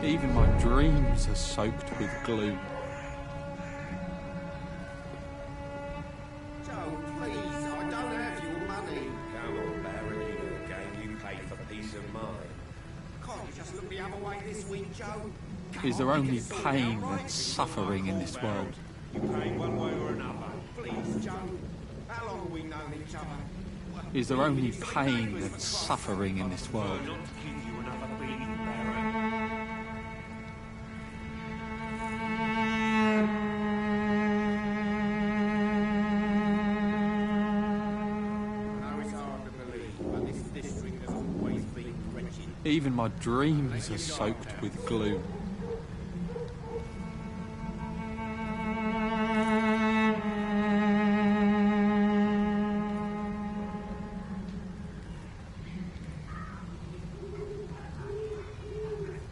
Even my dreams are soaked with gloom. Joe, please, I don't have your money. Come on, Baron, you know the game. You pay for peace of mind. Can't you just look the other way this week, Joe? Is there only pain and suffering in this world? You pay one way or another. Please, Joe. How long have we known each other? Is there only pain and suffering in this world? Not to give you another beating, Baron. I know it's hard to believe, but this district has always been wretched. Even my dreams are soaked with gloom.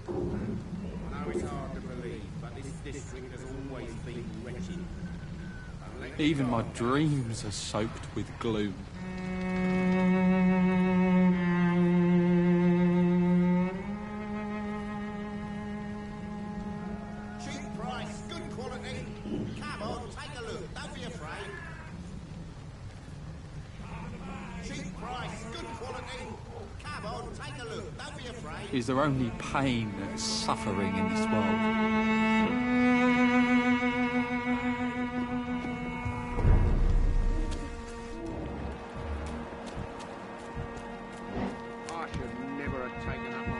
I know it's hard to believe, but this district has always been wretched. Even my dreams are soaked with gloom. Cheap price, good quality. Come on, take a look. Don't be afraid. Cheap price, good quality. Come on, take a look. Don't be afraid. Is there only pain and suffering in this world? I should never have taken up my...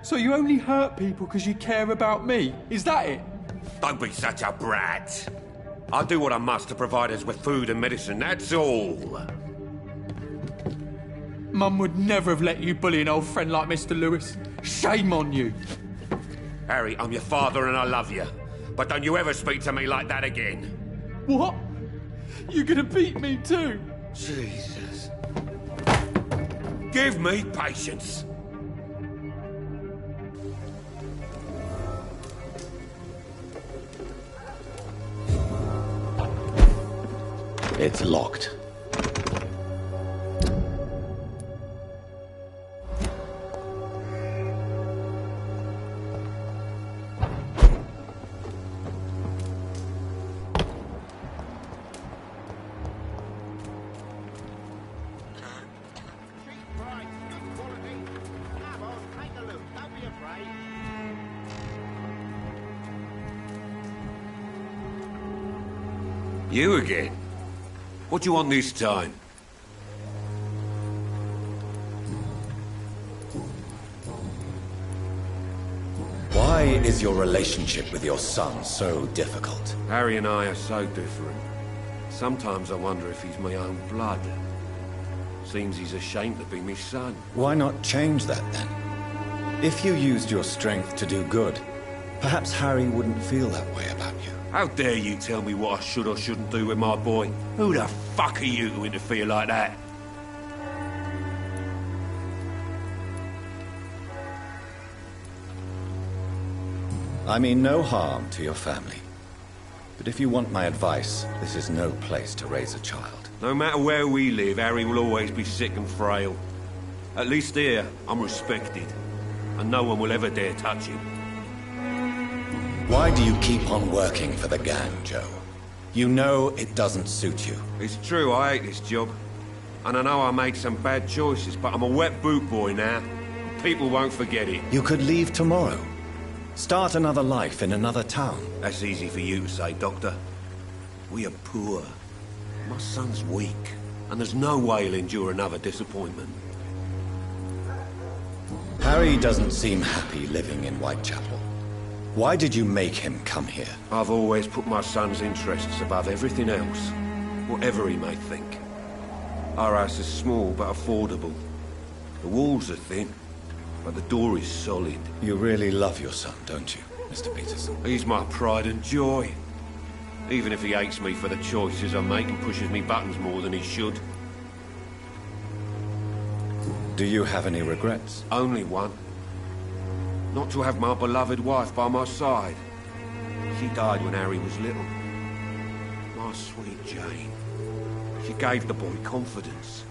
So you only hurt people because you care about me? Is that it? Don't be such a brat. I'll do what I must to provide us with food and medicine, that's all. Mum would never have let you bully an old friend like Mr. Lewis. Shame on you. Harry, I'm your father and I love you. But don't you ever speak to me like that again. What? You're gonna beat me too? Jesus. Give me patience. It's locked. Cheap price, good quality. Come on, take a look. Don't be afraid. You again? What do you want this time? Why is your relationship with your son so difficult? Harry and I are so different. Sometimes I wonder if he's my own blood. Seems he's ashamed to be my son. Why not change that then? If you used your strength to do good, perhaps Harry wouldn't feel that way about you. How dare you tell me what I should or shouldn't do with my boy? Who the fuck are you to interfere like that? I mean no harm to your family. But if you want my advice, this is no place to raise a child. No matter where we live, Harry will always be sick and frail. At least here, I'm respected. And no one will ever dare touch him. Why do you keep on working for the gang, Joe? You know it doesn't suit you. It's true, I hate this job. And I know I made some bad choices, but I'm a wet boot boy now. People won't forget it. You could leave tomorrow. Start another life in another town. That's easy for you to say, Doctor. We are poor. My son's weak, and there's no way he'll endure another disappointment. Harry doesn't seem happy living in Whitechapel. Why did you make him come here? I've always put my son's interests above everything else, whatever he may think. Our house is small but affordable. The walls are thin, but the door is solid. You really love your son, don't you, Mr. Peterson? He's my pride and joy. Even if he hates me for the choices I make and pushes me buttons more than he should. Do you have any regrets? Only one. Not to have my beloved wife by my side. She died when Harry was little. My sweet Jane. She gave the boy confidence.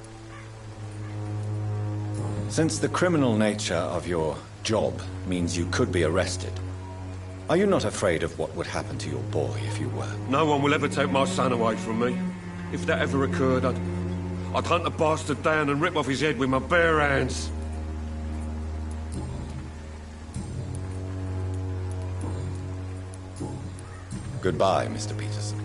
Since the criminal nature of your job means you could be arrested, are you not afraid of what would happen to your boy if you were? No one will ever take my son away from me. If that ever occurred, I'd hunt the bastard down and rip off his head with my bare hands. Goodbye, Mr. Peterson.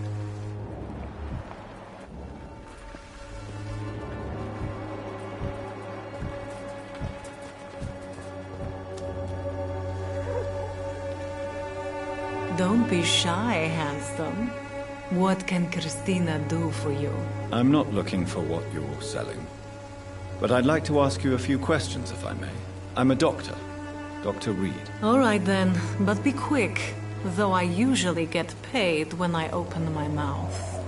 Don't be shy, handsome. What can Christina do for you? I'm not looking for what you're selling. But I'd like to ask you a few questions, if I may. I'm a doctor. Dr. Reed. All right then, but be quick. Though I usually get paid when I open my mouth.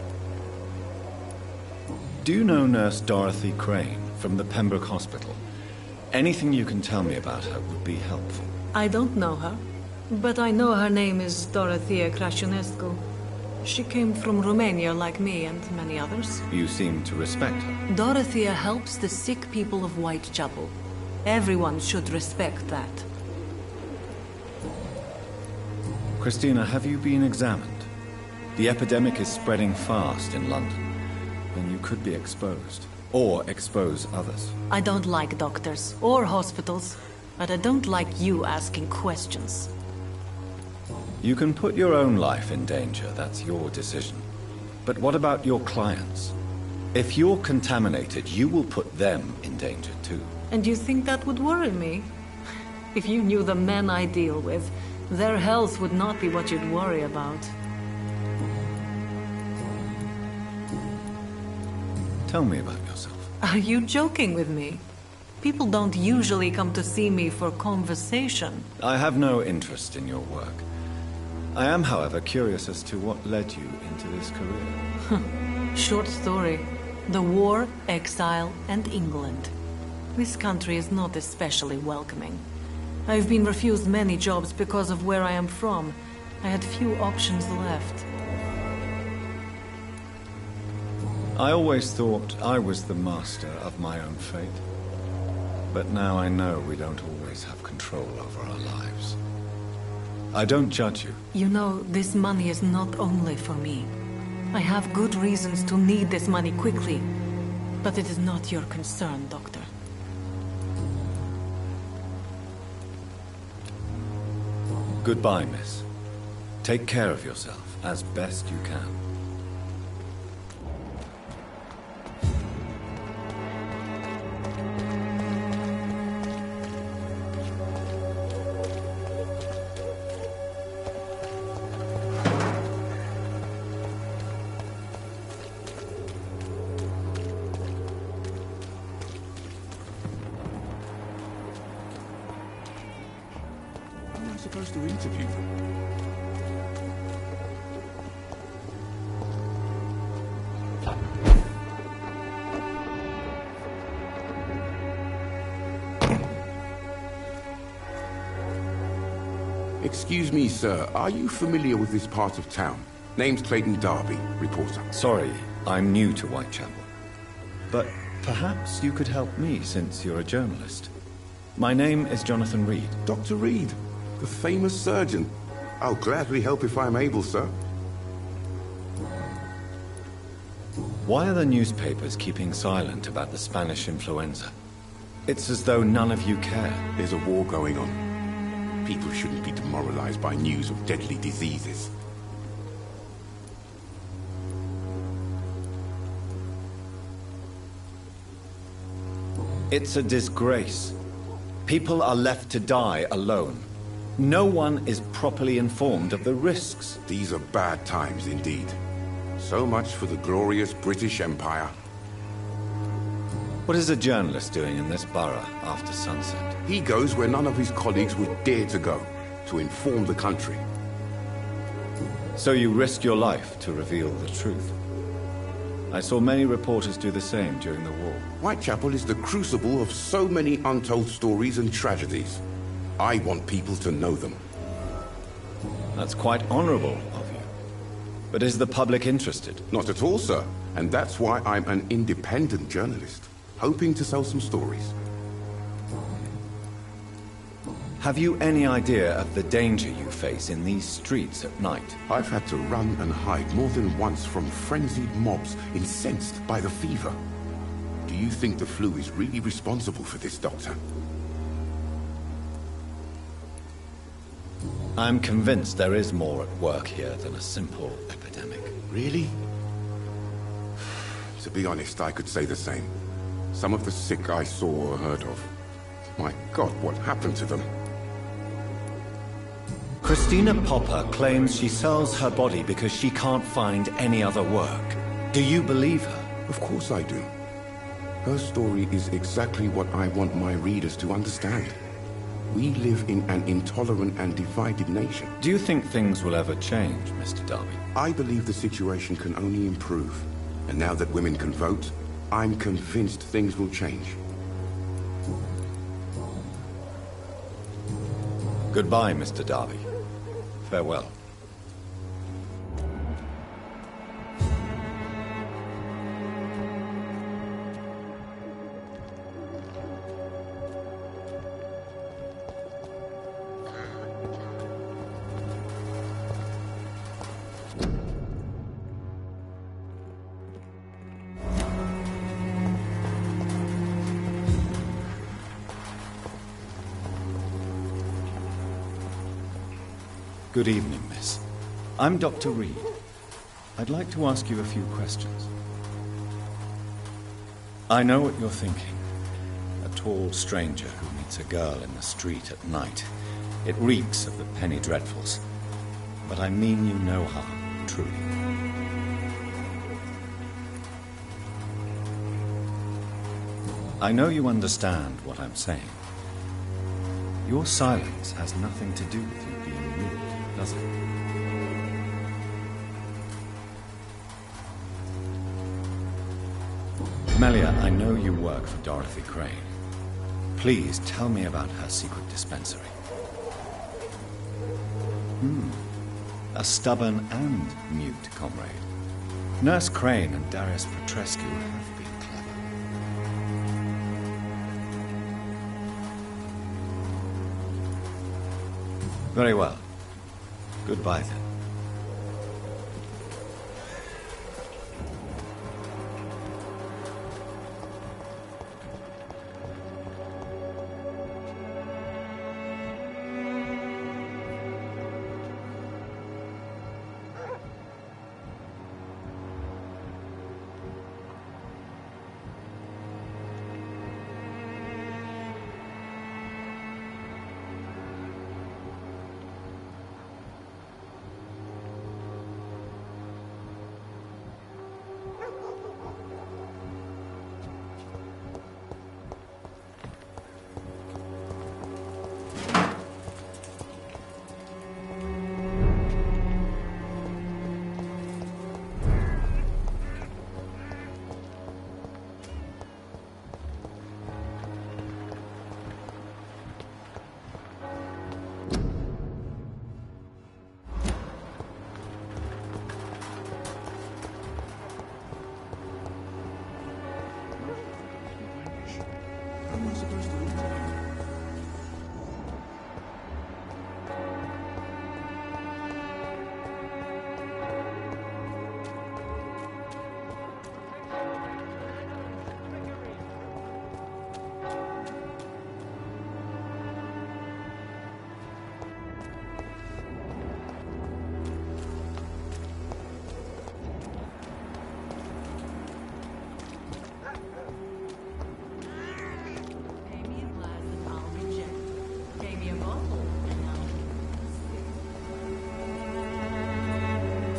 Do you know Nurse Dorothy Crane from the Pembroke Hospital? Anything you can tell me about her would be helpful. I don't know her, but I know her name is Dorothea Crăciunescu. She came from Romania like me and many others. You seem to respect her. Dorothea helps the sick people of Whitechapel. Everyone should respect that. Christina, have you been examined? The epidemic is spreading fast in London, and you could be exposed. Or expose others. I don't like doctors or hospitals, but I don't like you asking questions. You can put your own life in danger, that's your decision. But what about your clients? If you're contaminated, you will put them in danger too. And you think that would worry me? If you knew the men I deal with, their health would not be what you'd worry about. Tell me about yourself. Are you joking with me? People don't usually come to see me for conversation. I have no interest in your work. I am, however, curious as to what led you into this career. Short story. The war, exile, and England. This country is not especially welcoming. I've been refused many jobs because of where I am from. I had few options left. I always thought I was the master of my own fate. But now I know we don't always have control over our lives. I don't judge you. You know, this money is not only for me. I have good reasons to need this money quickly. But it is not your concern, Doctor. Goodbye, miss. Take care of yourself as best you can. Supposed to interview them. Excuse me, sir. Are you familiar with this part of town? Name's Clayton Darby, reporter. Sorry, I'm new to Whitechapel. But perhaps you could help me since you're a journalist. My name is Jonathan Reed. Dr. Reed, the famous surgeon. I'll gladly help if I'm able, sir. Why are the newspapers keeping silent about the Spanish influenza? It's as though none of you care. There's a war going on. People shouldn't be demoralized by news of deadly diseases. It's a disgrace. People are left to die alone. No one is properly informed of the risks. These are bad times indeed. So much for the glorious British Empire. What is a journalist doing in this borough after sunset? He goes where none of his colleagues would dare to go, to inform the country. So you risk your life to reveal the truth. I saw many reporters do the same during the war. Whitechapel is the crucible of so many untold stories and tragedies. I want people to know them. That's quite honorable of you. But is the public interested? Not at all, sir. And that's why I'm an independent journalist, hoping to sell some stories. Have you any idea of the danger you face in these streets at night? I've had to run and hide more than once from frenzied mobs incensed by the fever. Do you think the flu is really responsible for this, Doctor? I'm convinced there is more at work here than a simple epidemic. Really? To be honest, I could say the same. Some of the sick I saw or heard of. My God, what happened to them? Christina Popper claims she sells her body because she can't find any other work. Do you believe her? Of course I do. Her story is exactly what I want my readers to understand. We live in an intolerant and divided nation. Do you think things will ever change, Mr. Darby? I believe the situation can only improve. And now that women can vote, I'm convinced things will change. Goodbye, Mr. Darby. Farewell. Good evening, miss. I'm Dr. Reed. I'd like to ask you a few questions. I know what you're thinking. A tall stranger who meets a girl in the street at night. It reeks of the penny dreadfuls. But I mean you no harm, truly. I know you understand what I'm saying. Your silence has nothing to do with you being rude, does it? Melia, I know you work for Dorothy Crane. Please tell me about her secret dispensary. A stubborn and mute comrade. Nurse Crane and Darius Petrescu have been clever. Very well. Goodbye, then.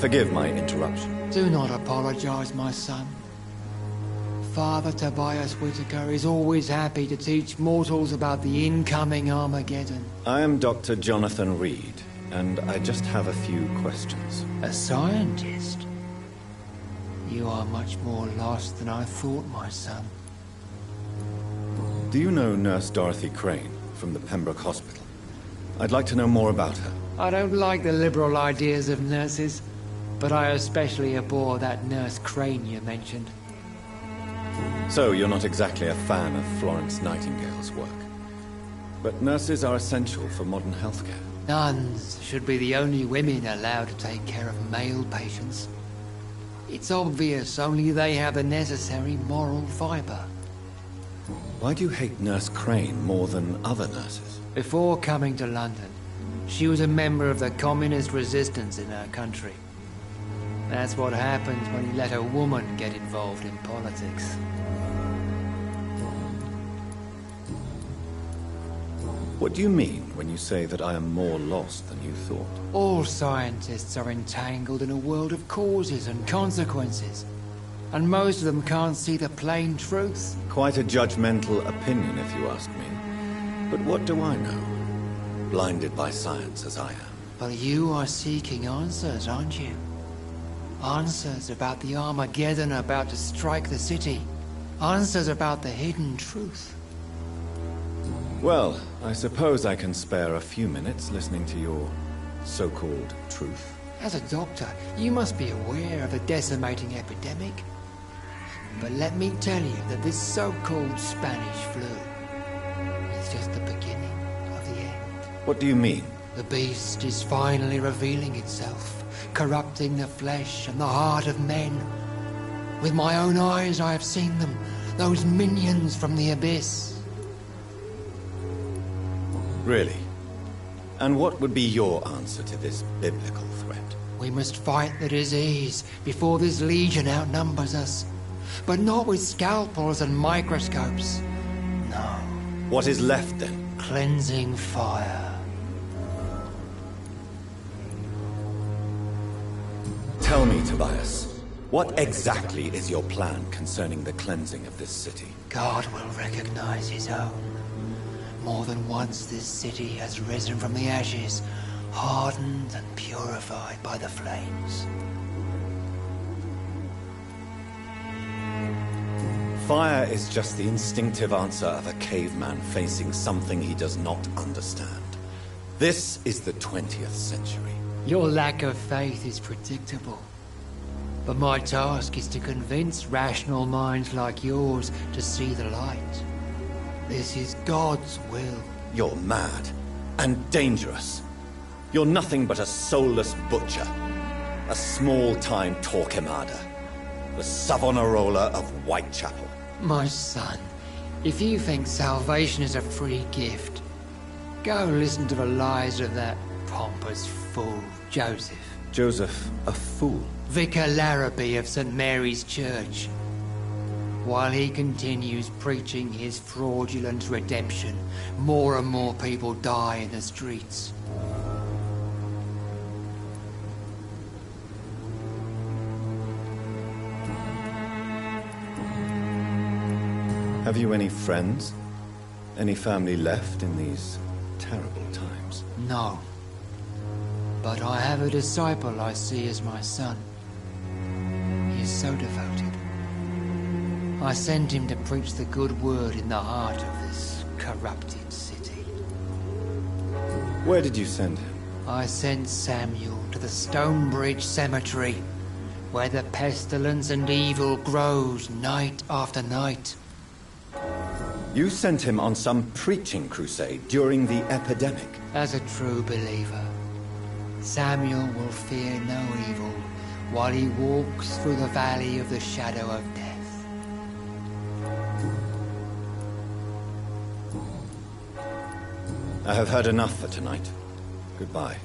Forgive my interruption. Do not apologize, my son. Father Tobias Whitaker is always happy to teach mortals about the incoming Armageddon. I am Dr. Jonathan Reed, and I just have a few questions. A scientist? You are much more lost than I thought, my son. Do you know Nurse Dorothy Crane from the Pembroke Hospital? I'd like to know more about her. I don't like the liberal ideas of nurses, but I especially abhor that Nurse Crane you mentioned. So, you're not exactly a fan of Florence Nightingale's work. But nurses are essential for modern healthcare. Nuns should be the only women allowed to take care of male patients. It's obvious only they have the necessary moral fiber. Why do you hate Nurse Crane more than other nurses? Before coming to London, she was a member of the communist resistance in her country. That's what happens when you let a woman get involved in politics. What do you mean when you say that I am more lost than you thought? All scientists are entangled in a world of causes and consequences, and most of them can't see the plain truth. Quite a judgmental opinion, if you ask me. But what do I know? Blinded by science as I am. But you are seeking answers, aren't you? Answers about the Armageddon about to strike the city. Answers about the hidden truth. Well, I suppose I can spare a few minutes listening to your so-called truth. As a doctor, you must be aware of the decimating epidemic. But let me tell you that this so-called Spanish flu is just the beginning of the end. What do you mean? The beast is finally revealing itself, corrupting the flesh and the heart of men. With my own eyes I have seen them, those minions from the abyss. Really? And what would be your answer to this biblical threat? We must fight the disease before this legion outnumbers us. But not with scalpels and microscopes. No. What is left then? Cleansing fire. Tell me, Tobias, what exactly is your plan concerning the cleansing of this city? God will recognize his own. More than once this city has risen from the ashes, hardened and purified by the flames. Fire is just the instinctive answer of a caveman facing something he does not understand. This is the 20th century. Your lack of faith is predictable. But my task is to convince rational minds like yours to see the light. This is God's will. You're mad and dangerous. You're nothing but a soulless butcher. A small-time Torquemada. The Savonarola of Whitechapel. My son, if you think salvation is a free gift, go listen to the lies of that pompous fool, Joseph. Joseph, a fool? Vicar Larrabee of St. Mary's Church. While he continues preaching his fraudulent redemption, more and more people die in the streets. Have you any friends? Any family left in these terrible times? No. But I have a disciple I see as my son. He is so devoted. I sent him to preach the good word in the heart of this corrupted city. Where did you send him? I sent Samuel to the Stonebridge Cemetery, where the pestilence and evil grows night after night. You sent him on some preaching crusade during the epidemic. As a true believer, Samuel will fear no evil while he walks through the valley of the shadow of death. I have heard enough for tonight. Goodbye.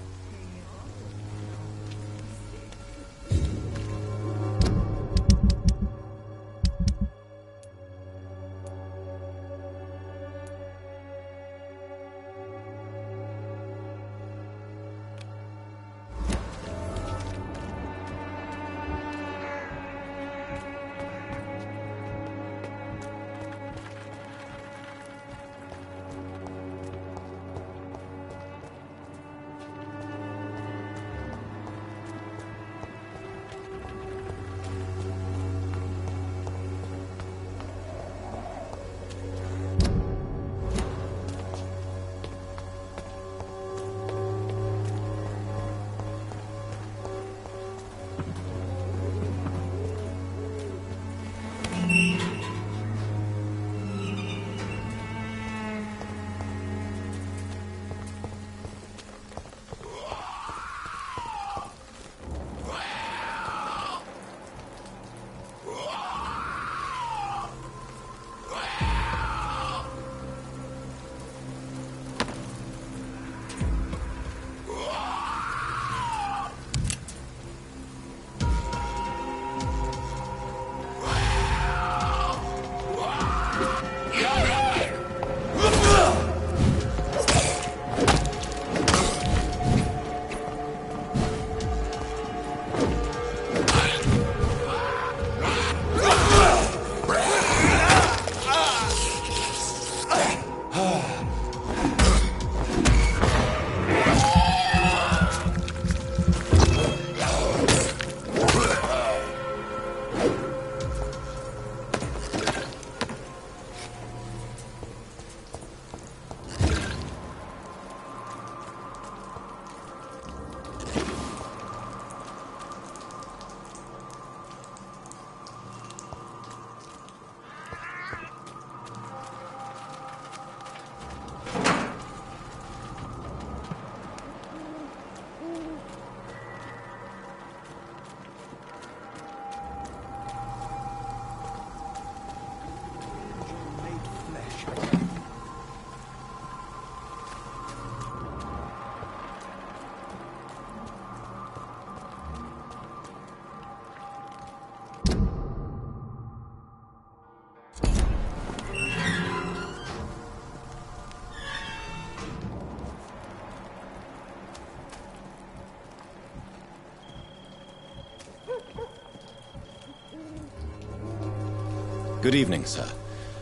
Good evening, sir.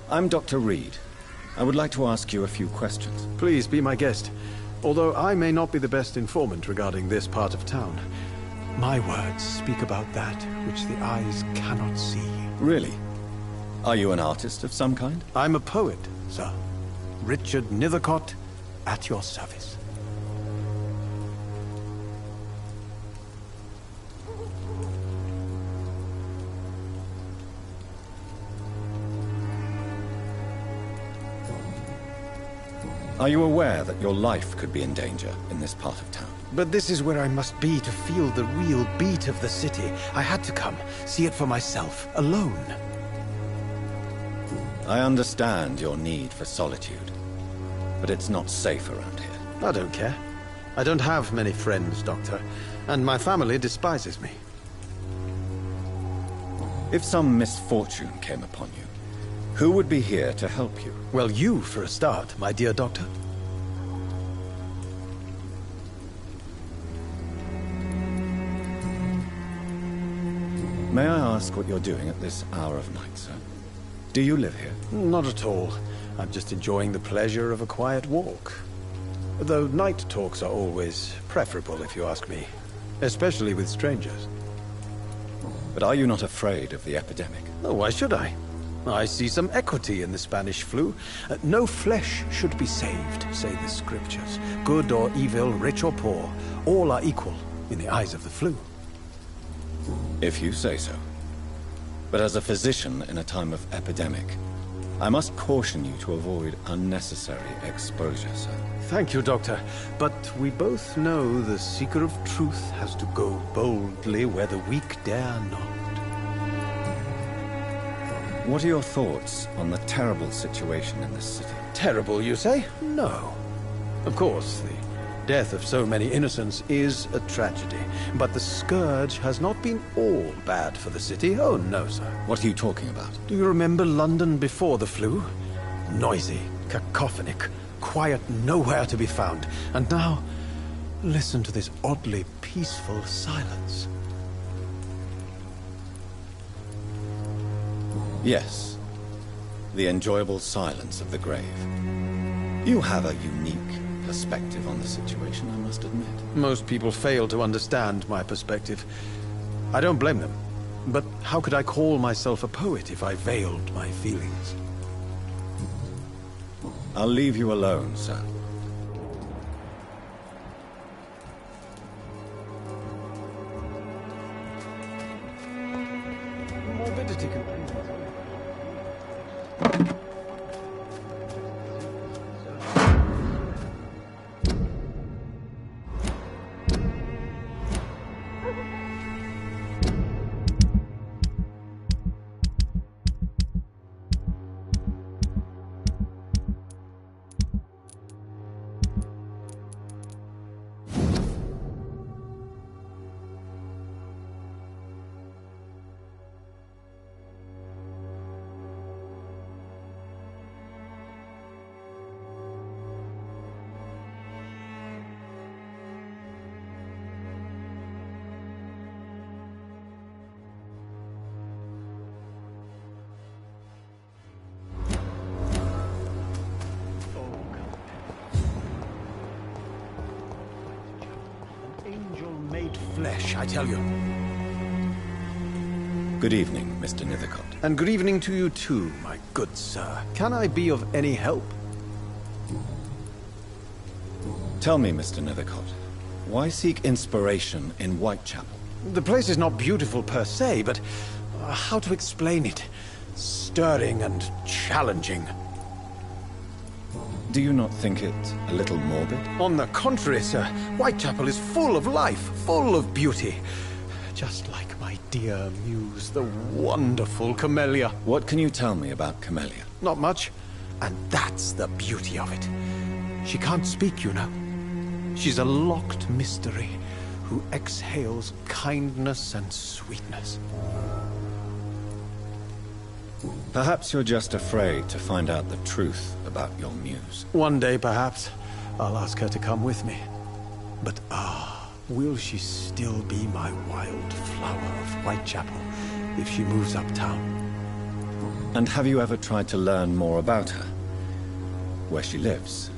I'm Dr. Reed. I would like to ask you a few questions. Please be my guest. Although I may not be the best informant regarding this part of town, my words speak about that which the eyes cannot see. Really? Are you an artist of some kind? I'm a poet, sir. Richard Nethercott, at your service. Are you aware that your life could be in danger in this part of town? But this is where I must be to feel the real beat of the city. I had to come, see it for myself, alone. I understand your need for solitude, but it's not safe around here. I don't care. I don't have many friends, Doctor, and my family despises me. If some misfortune came upon you, who would be here to help you? Well, you, for a start, my dear Doctor. May I ask what you're doing at this hour of night, sir? Do you live here? Not at all. I'm just enjoying the pleasure of a quiet walk. Though night talks are always preferable, if you ask me. Especially with strangers. But are you not afraid of the epidemic? Oh, why should I? I see some equity in the Spanish flu. No flesh should be saved, say the scriptures. Good or evil, rich or poor, all are equal in the eyes of the flu. If you say so. But as a physician in a time of epidemic, I must caution you to avoid unnecessary exposure, sir. Thank you, Doctor. But we both know the seeker of truth has to go boldly where the weak dare not. What are your thoughts on the terrible situation in this city? Terrible, you say? No. Of course, the death of so many innocents is a tragedy. But the scourge has not been all bad for the city. Oh, no, sir. What are you talking about? Do you remember London before the flu? Noisy, cacophonic, quiet nowhere to be found. And now, listen to this oddly peaceful silence. Yes. The enjoyable silence of the grave. You have a unique perspective on the situation, I must admit. Most people fail to understand my perspective. I don't blame them. But how could I call myself a poet if I veiled my feelings? I'll leave you alone, sir. Morbidity can... flesh, I tell you. Good evening, Mr. Nethercott. And good evening to you too, my good sir. Can I be of any help? Tell me, Mr. Nethercott, why seek inspiration in Whitechapel? The place is not beautiful per se, but how to explain it? Stirring and challenging. Do you not think it a little morbid? On the contrary, sir. Whitechapel is full of life, full of beauty. Just like my dear muse, the wonderful Camellia. What can you tell me about Camellia? Not much. And that's the beauty of it. She can't speak, you know. She's a locked mystery who exhales kindness and sweetness. Perhaps you're just afraid to find out the truth about your muse. One day, perhaps, I'll ask her to come with me. But will she still be my wild flower of Whitechapel if she moves uptown? And have you ever tried to learn more about her? Where she lives?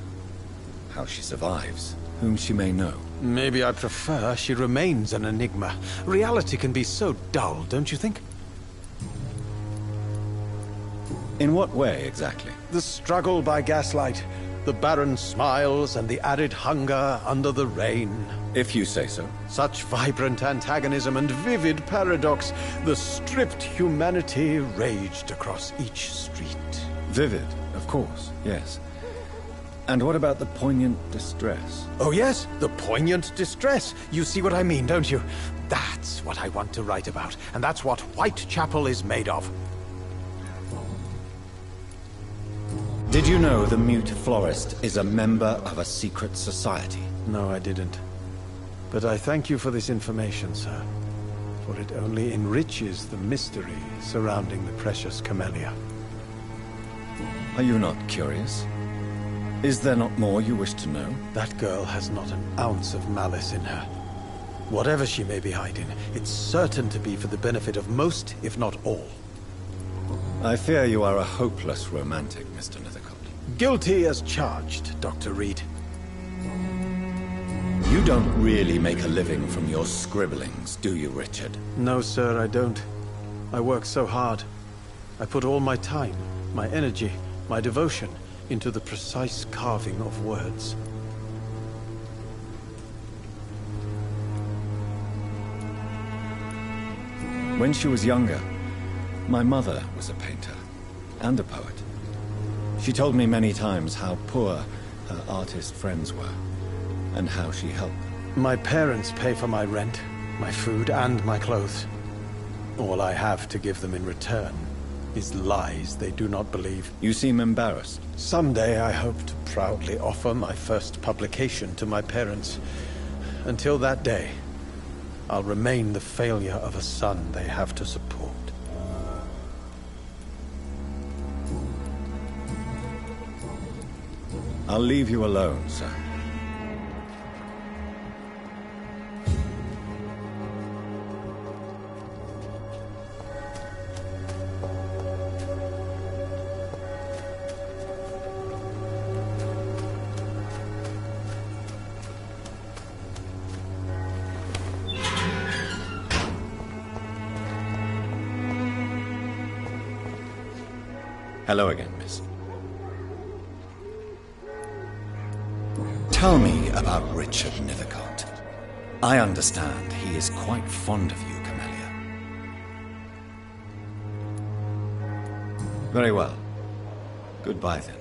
How she survives? Whom she may know? Maybe I prefer she remains an enigma. Reality can be so dull, don't you think? In what way, exactly? The struggle by gaslight, the barren smiles and the arid hunger under the rain. If you say so. Such vibrant antagonism and vivid paradox. The stripped humanity raged across each street. Vivid, of course, yes. And what about the poignant distress? Oh yes, the poignant distress. You see what I mean, don't you? That's what I want to write about, and that's what Whitechapel is made of. Did you know the Mute Florist is a member of a secret society? No, I didn't. But I thank you for this information, sir. For it only enriches the mystery surrounding the precious camellia. Are you not curious? Is there not more you wish to know? That girl has not an ounce of malice in her. Whatever she may be hiding, it's certain to be for the benefit of most, if not all. I fear you are a hopeless romantic, Mr. Nethercott. Guilty as charged, Dr. Reed. You don't really make a living from your scribblings, do you, Richard? No, sir, I don't. I work so hard. I put all my time, my energy, my devotion into the precise carving of words. When she was younger, my mother was a painter and a poet. She told me many times how poor her artist friends were, and how she helped them. My parents pay for my rent, my food, and my clothes. All I have to give them in return is lies they do not believe. You seem embarrassed. Someday I hope to proudly offer my first publication to my parents. Until that day, I'll remain the failure of a son they have to support. I'll leave you alone, sir. Hello again, miss. Tell me about Richard Nethercott. I understand he is quite fond of you, Camellia. Very well. Goodbye, then.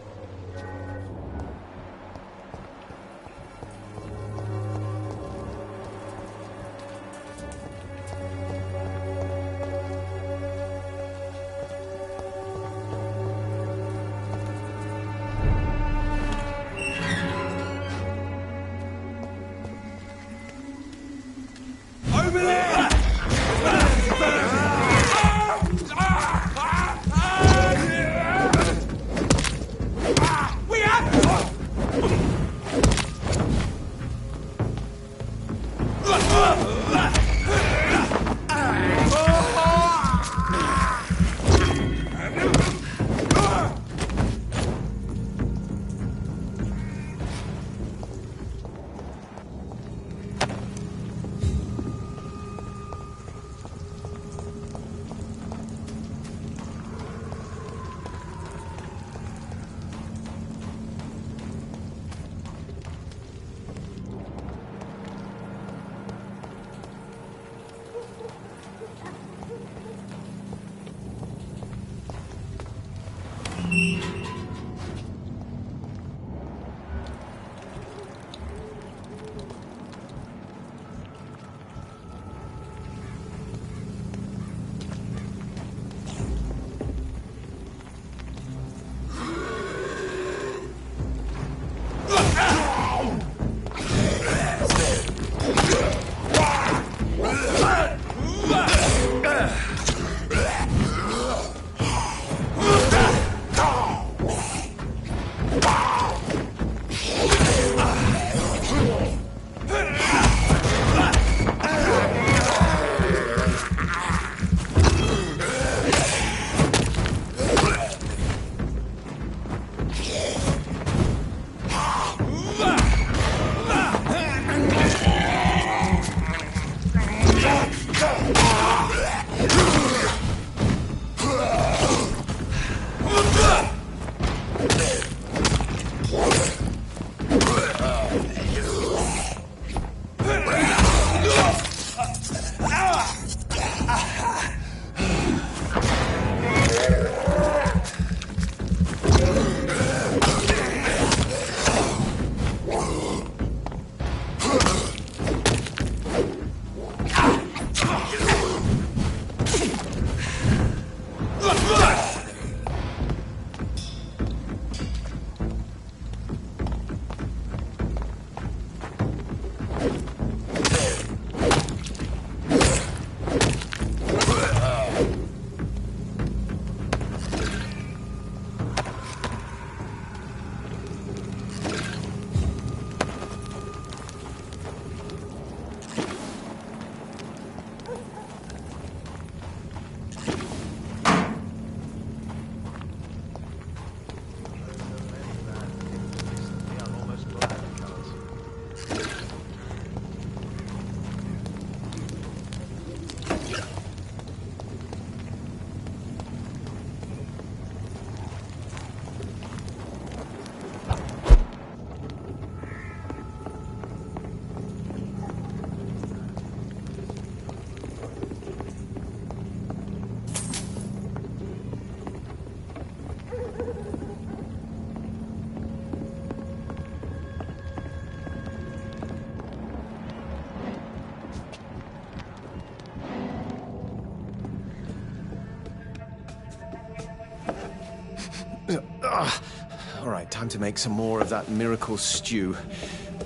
All right, time to make some more of that miracle stew.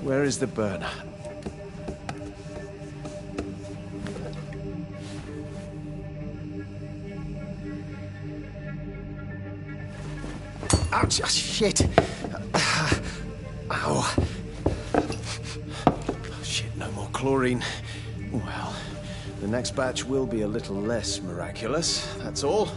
Where is the burner? Ouch! Ah, shit! Ow! Oh, shit, no more chlorine. Well, the next batch will be a little less miraculous, that's all.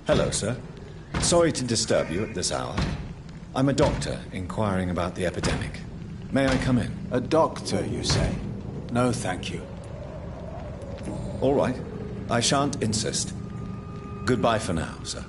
Hello, sir. Sorry to disturb you at this hour. I'm a doctor inquiring about the epidemic. May I come in? A doctor, you say? No, thank you. All right. I shan't insist. Goodbye for now, sir.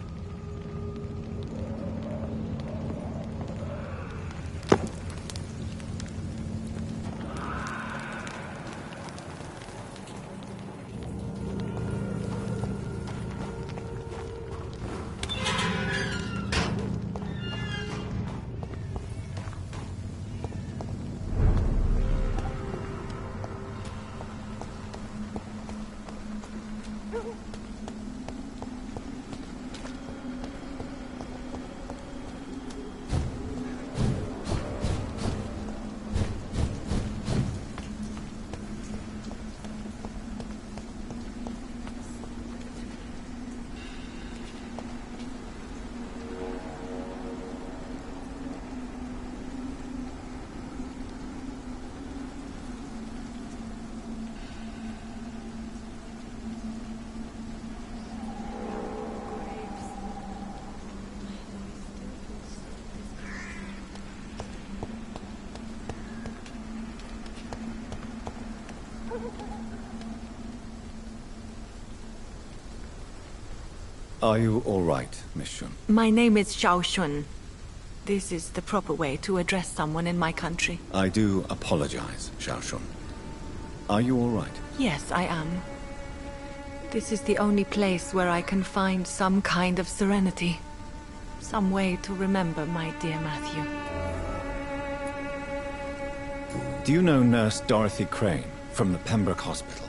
Are you all right, Miss Shun? My name is Xiao Shun. This is the proper way to address someone in my country. I do apologize, Xiao Shun. Are you all right? Yes, I am. This is the only place where I can find some kind of serenity. Some way to remember my dear Matthew. Do you know Nurse Dorothy Crane from the Pembroke Hospital?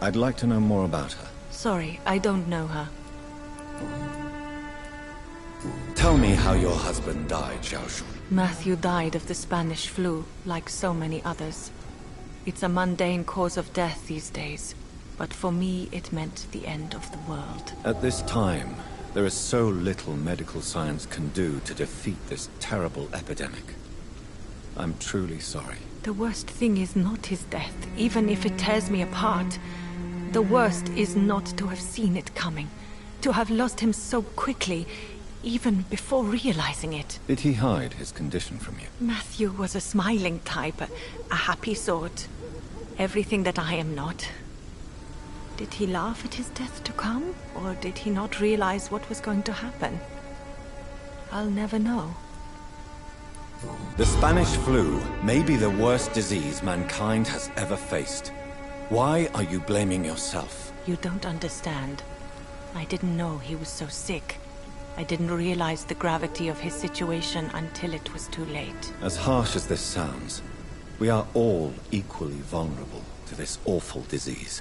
I'd like to know more about her. Sorry, I don't know her. Tell me how your husband died, Xiao Shun. Matthew died of the Spanish flu, like so many others. It's a mundane cause of death these days, but for me it meant the end of the world. At this time, there is so little medical science can do to defeat this terrible epidemic. I'm truly sorry. The worst thing is not his death, even if it tears me apart. The worst is not to have seen it coming, to have lost him so quickly, even before realizing it. Did he hide his condition from you? Matthew was a smiling type, a happy sort. Everything that I am not. Did he laugh at his death to come, or did he not realize what was going to happen? I'll never know. The Spanish flu may be the worst disease mankind has ever faced. Why are you blaming yourself? You don't understand. I didn't know he was so sick. I didn't realize the gravity of his situation until it was too late. As harsh as this sounds, we are all equally vulnerable to this awful disease.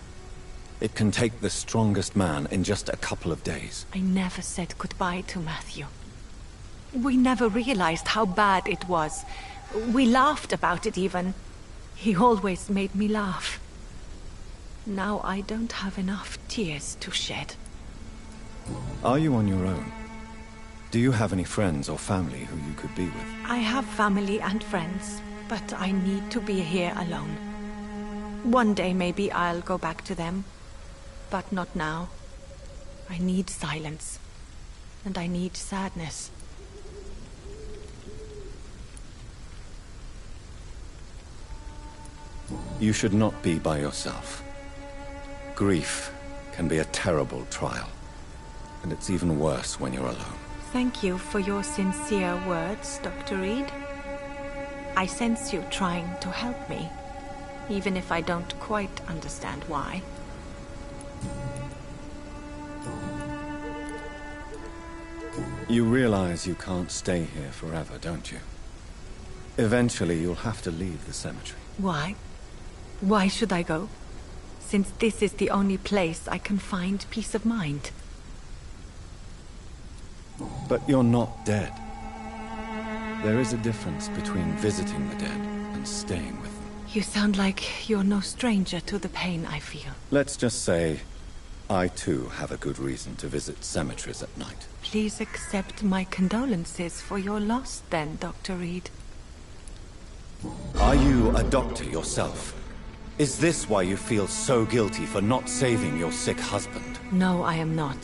It can take the strongest man in just a couple of days. I never said goodbye to Matthew. We never realized how bad it was. We laughed about it even. He always made me laugh. Now I don't have enough tears to shed. Are you on your own? Do you have any friends or family who you could be with? I have family and friends, but I need to be here alone. One day maybe I'll go back to them, but not now. I need silence, and I need sadness. You should not be by yourself. Grief can be a terrible trial, and it's even worse when you're alone. Thank you for your sincere words, Dr. Reed. I sense you trying to help me, even if I don't quite understand why. You realize you can't stay here forever, don't you? Eventually, you'll have to leave the cemetery. Why? Why should I go? Since this is the only place I can find peace of mind. But you're not dead. There is a difference between visiting the dead and staying with them. You sound like you're no stranger to the pain I feel. Let's just say, I too have a good reason to visit cemeteries at night. Please accept my condolences for your loss then, Dr. Reed. Are you a doctor yourself? Is this why you feel so guilty for not saving your sick husband? No, I am not.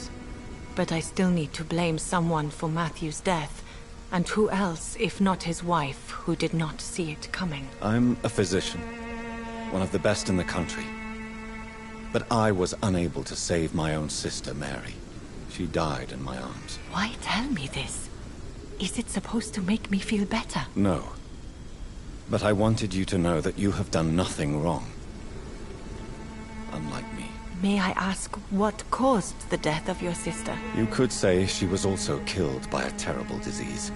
But I still need to blame someone for Matthew's death. And who else, if not his wife, who did not see it coming? I'm a physician, one of the best in the country. But I was unable to save my own sister, Mary. She died in my arms. Why tell me this? Is it supposed to make me feel better? No. But I wanted you to know that you have done nothing wrong. Unlike me. May I ask what caused the death of your sister? You could say she was also killed by a terrible disease.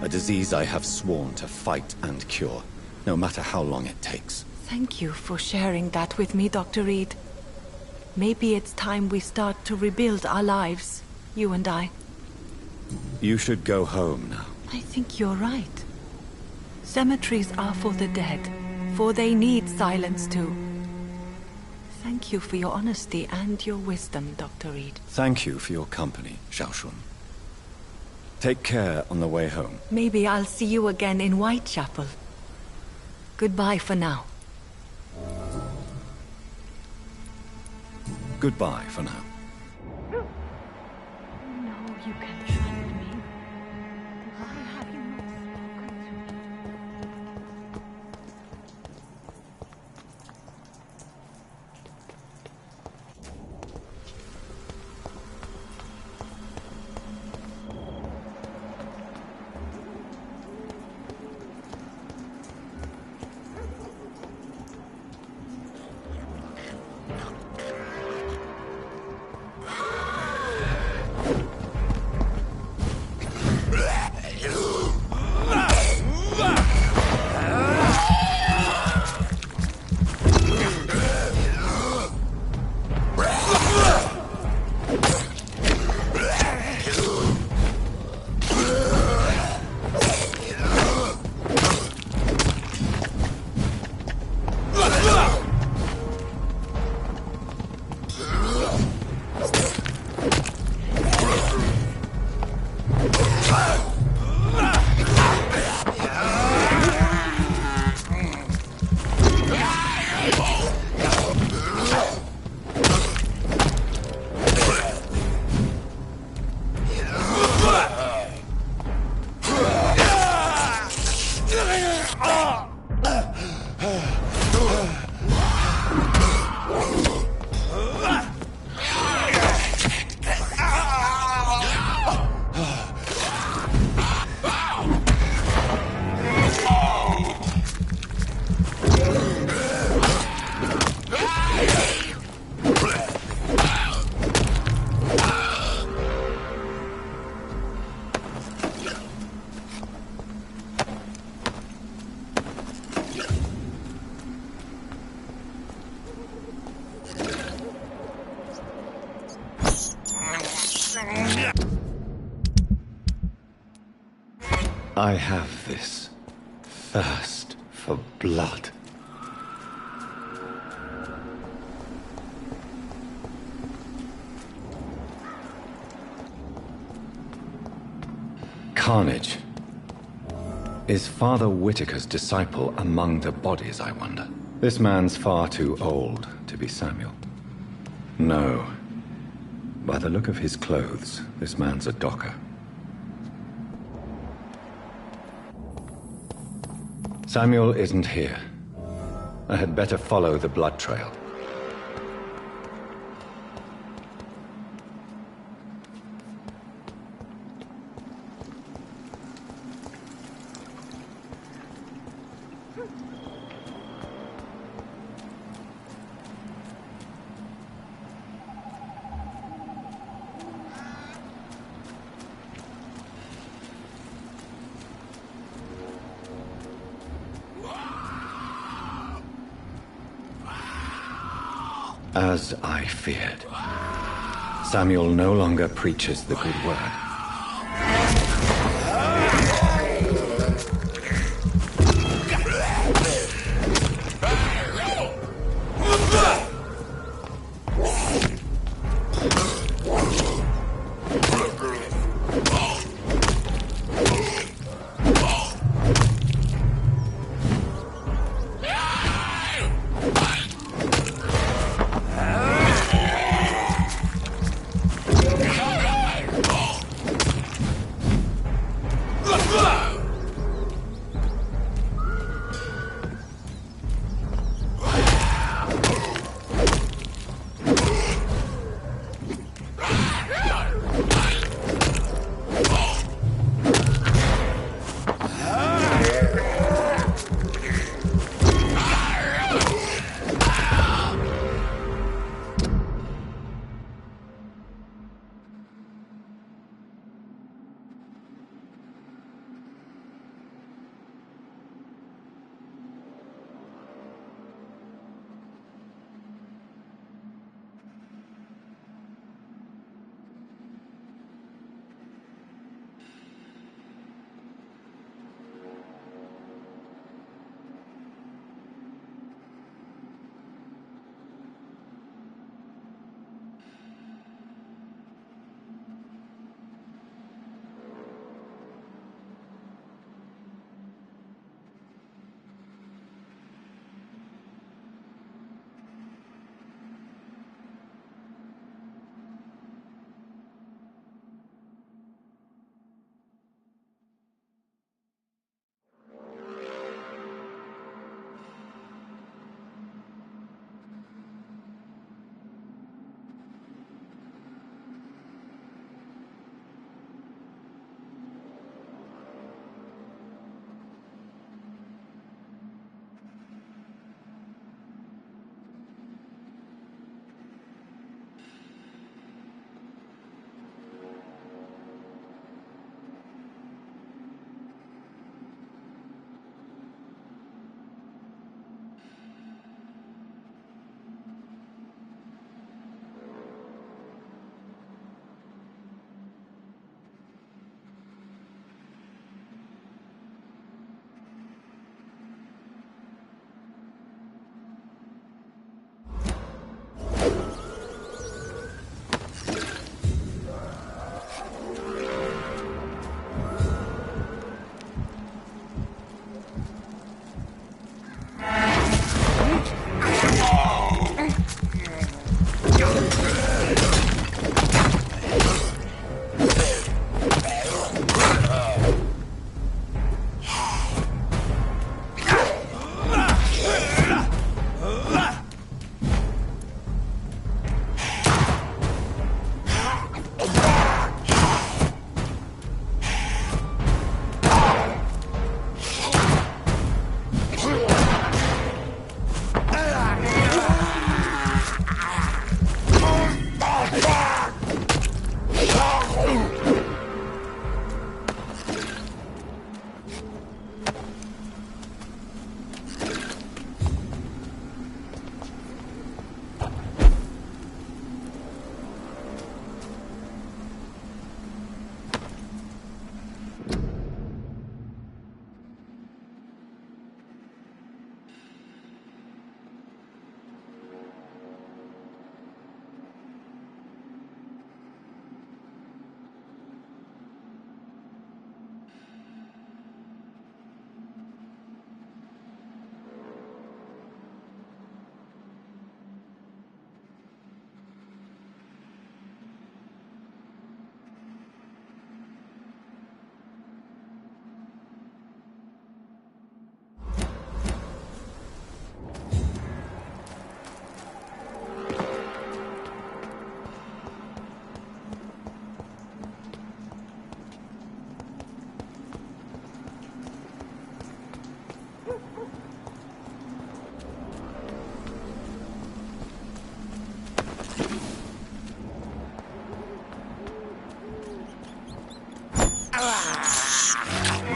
A disease I have sworn to fight and cure, no matter how long it takes. Thank you for sharing that with me, Dr. Reed. Maybe it's time we start to rebuild our lives, you and I. You should go home now. I think you're right. Cemeteries are for the dead, for they need silence too. Thank you for your honesty and your wisdom, Dr. Reed. Thank you for your company, Xiaoshun. Take care on the way home. Maybe I'll see you again in Whitechapel. Goodbye for now. Goodbye for now. No, you can trust me. Why have you not spoken to me? I have this thirst for blood. Carnage. Is Father Whitaker's disciple among the bodies, I wonder? This man's far too old to be Samuel. No. By the look of his clothes, this man's a docker. Samuel isn't here. I had better follow the blood trail. As I feared. Samuel no longer preaches the good word.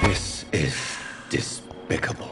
This is despicable.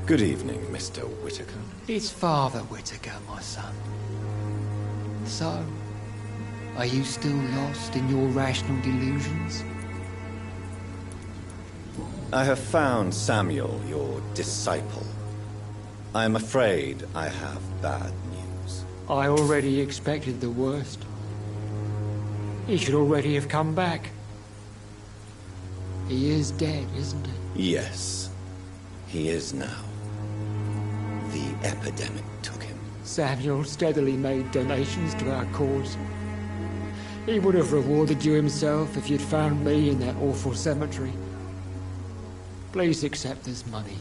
Good evening, Mr. Whitaker. It's Father Whitaker, my son. So, are you still lost in your rational delusions? I have found Samuel, your disciple. I am afraid I have bad news. I already expected the worst. He should already have come back. He is dead, isn't he? Yes, he is now. The epidemic took him. Samuel steadily made donations to our cause. He would have rewarded you himself if you'd found me in that awful cemetery. Please accept this money.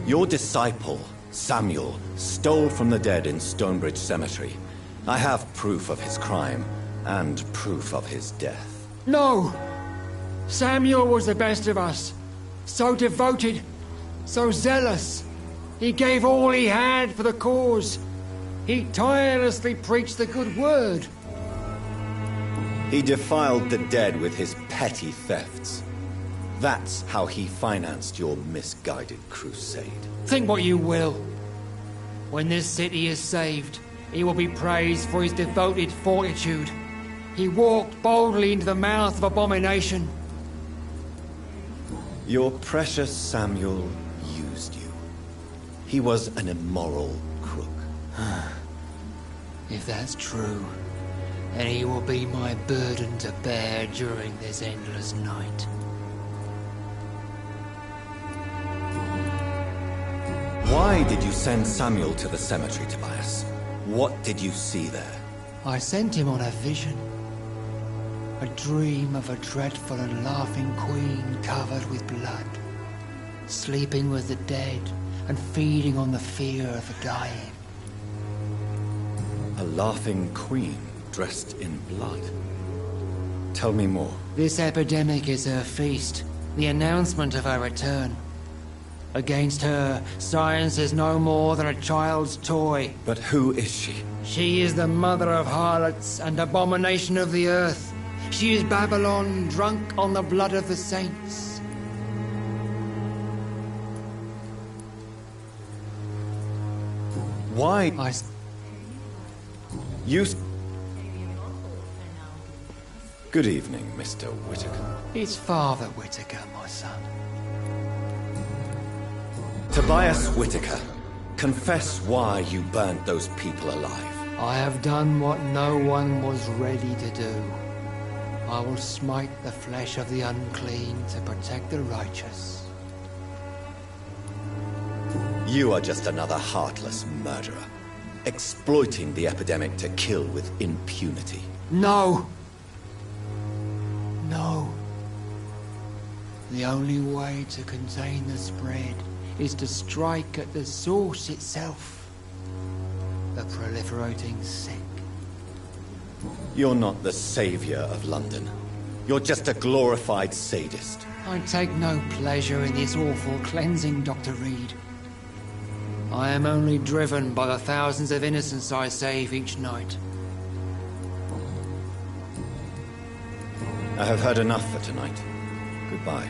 Your disciple, Samuel, stole from the dead in Stonebridge Cemetery. I have proof of his crime, and proof of his death. No! Samuel was the best of us. So devoted, so zealous. He gave all he had for the cause. He tirelessly preached the good word. He defiled the dead with his petty thefts. That's how he financed your misguided crusade. Think what you will. When this city is saved, he will be praised for his devoted fortitude. He walked boldly into the mouth of abomination. Your precious Samuel used you. He was an immoral crook. If that's true, then he will be my burden to bear during this endless night. Why did you send Samuel to the cemetery, Tobias? What did you see there? I sent him on a vision. A dream of a dreadful and laughing queen covered with blood, sleeping with the dead and feeding on the fear of the dying. A laughing queen dressed in blood. Tell me more. This epidemic is her feast, the announcement of her return. Against her, science is no more than a child's toy. But who is she? She is the mother of harlots and abomination of the earth. She is Babylon, drunk on the blood of the saints. Why? You... Good evening, Mr. Whitaker. It's Father Whitaker, my son. Tobias Whitaker, confess why you burnt those people alive. I have done what no one was ready to do. I will smite the flesh of the unclean to protect the righteous. You are just another heartless murderer, exploiting the epidemic to kill with impunity. No! No. The only way to contain the spread is to strike at the source itself. The proliferating sick. You're not the savior of London. You're just a glorified sadist. I take no pleasure in this awful cleansing, Dr. Reed. I am only driven by the thousands of innocents I save each night. I have heard enough for tonight. Goodbye.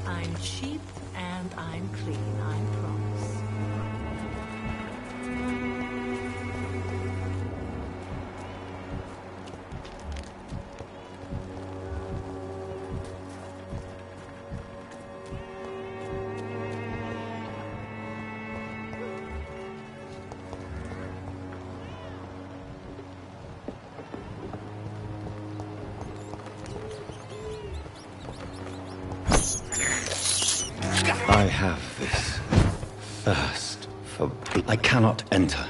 I'm cheap and I'm clean, I promise. I have this thirst for blood. I cannot enter.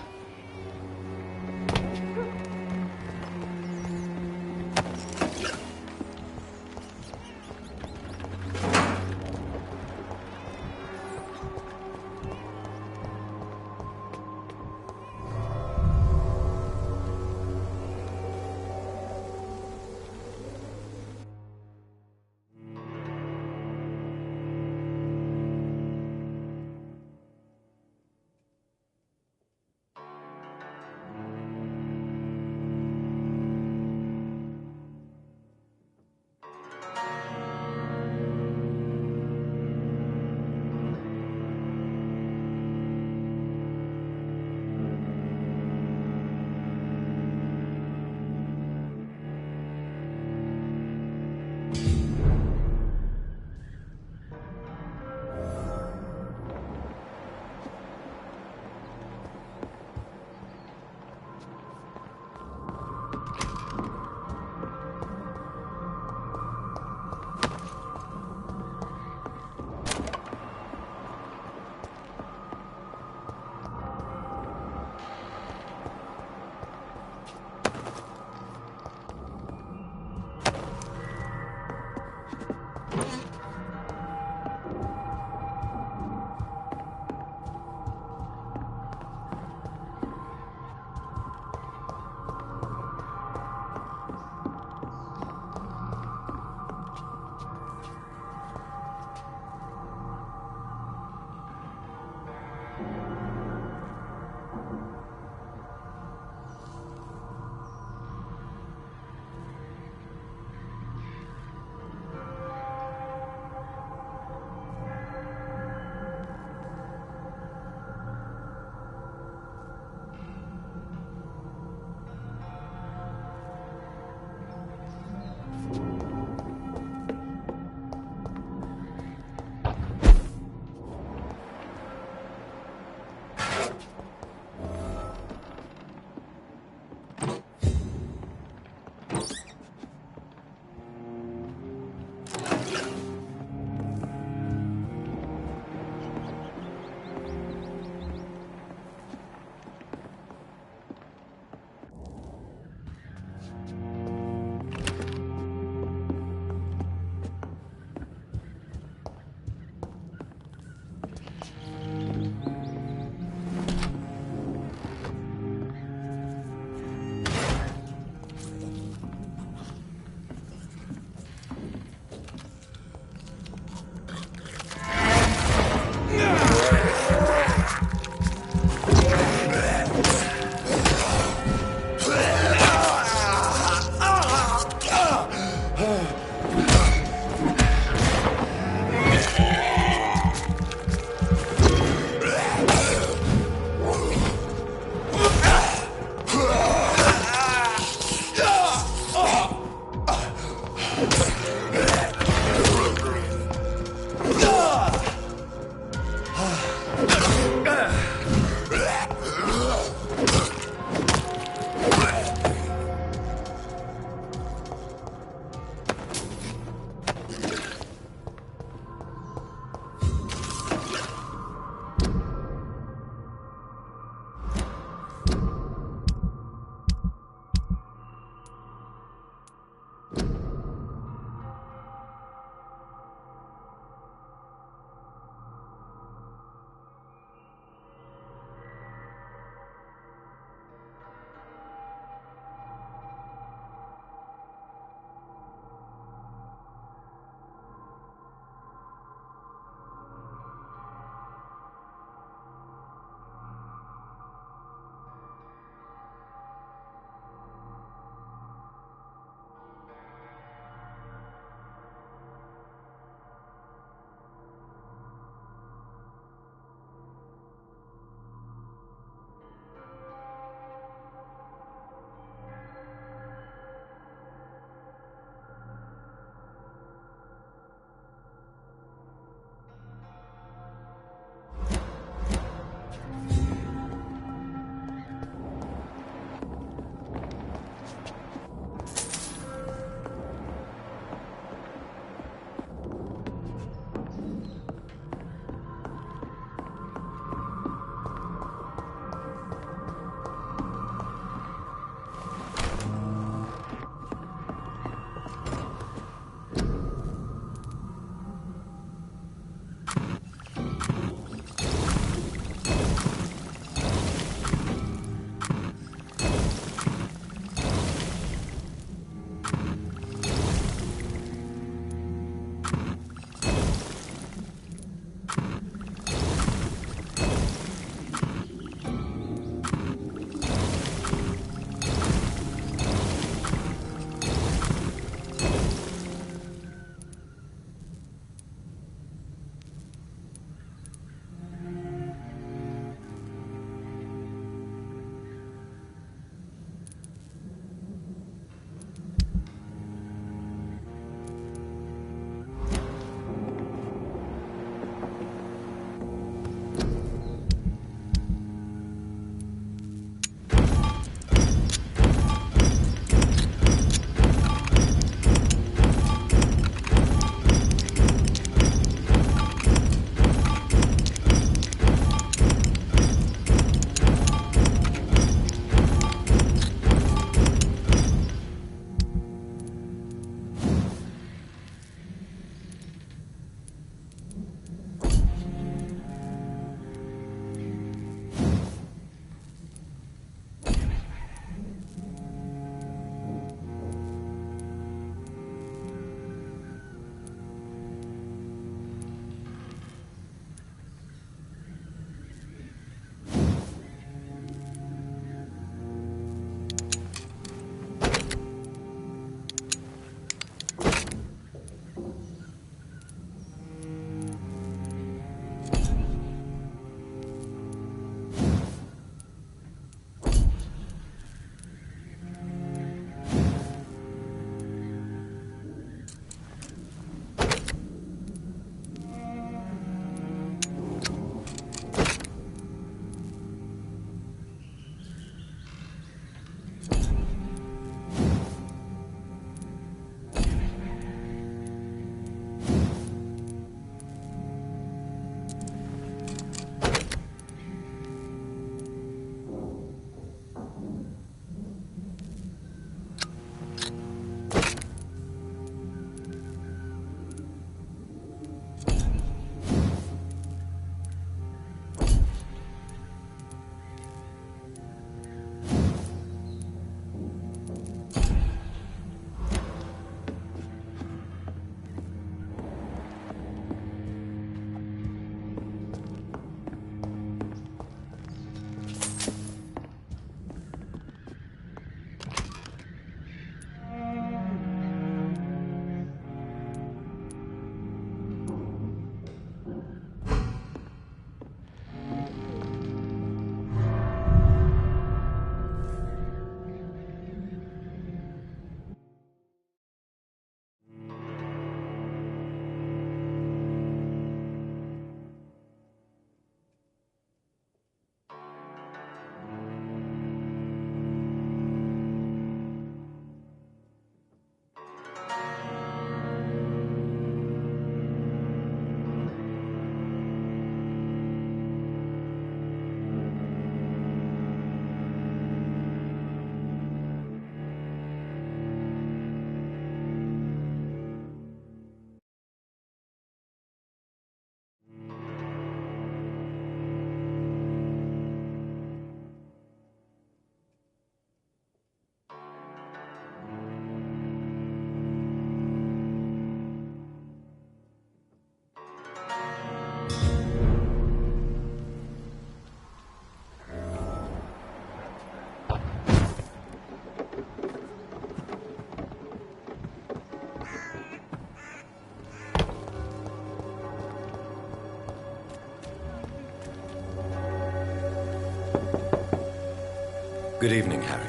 Good evening, Harry.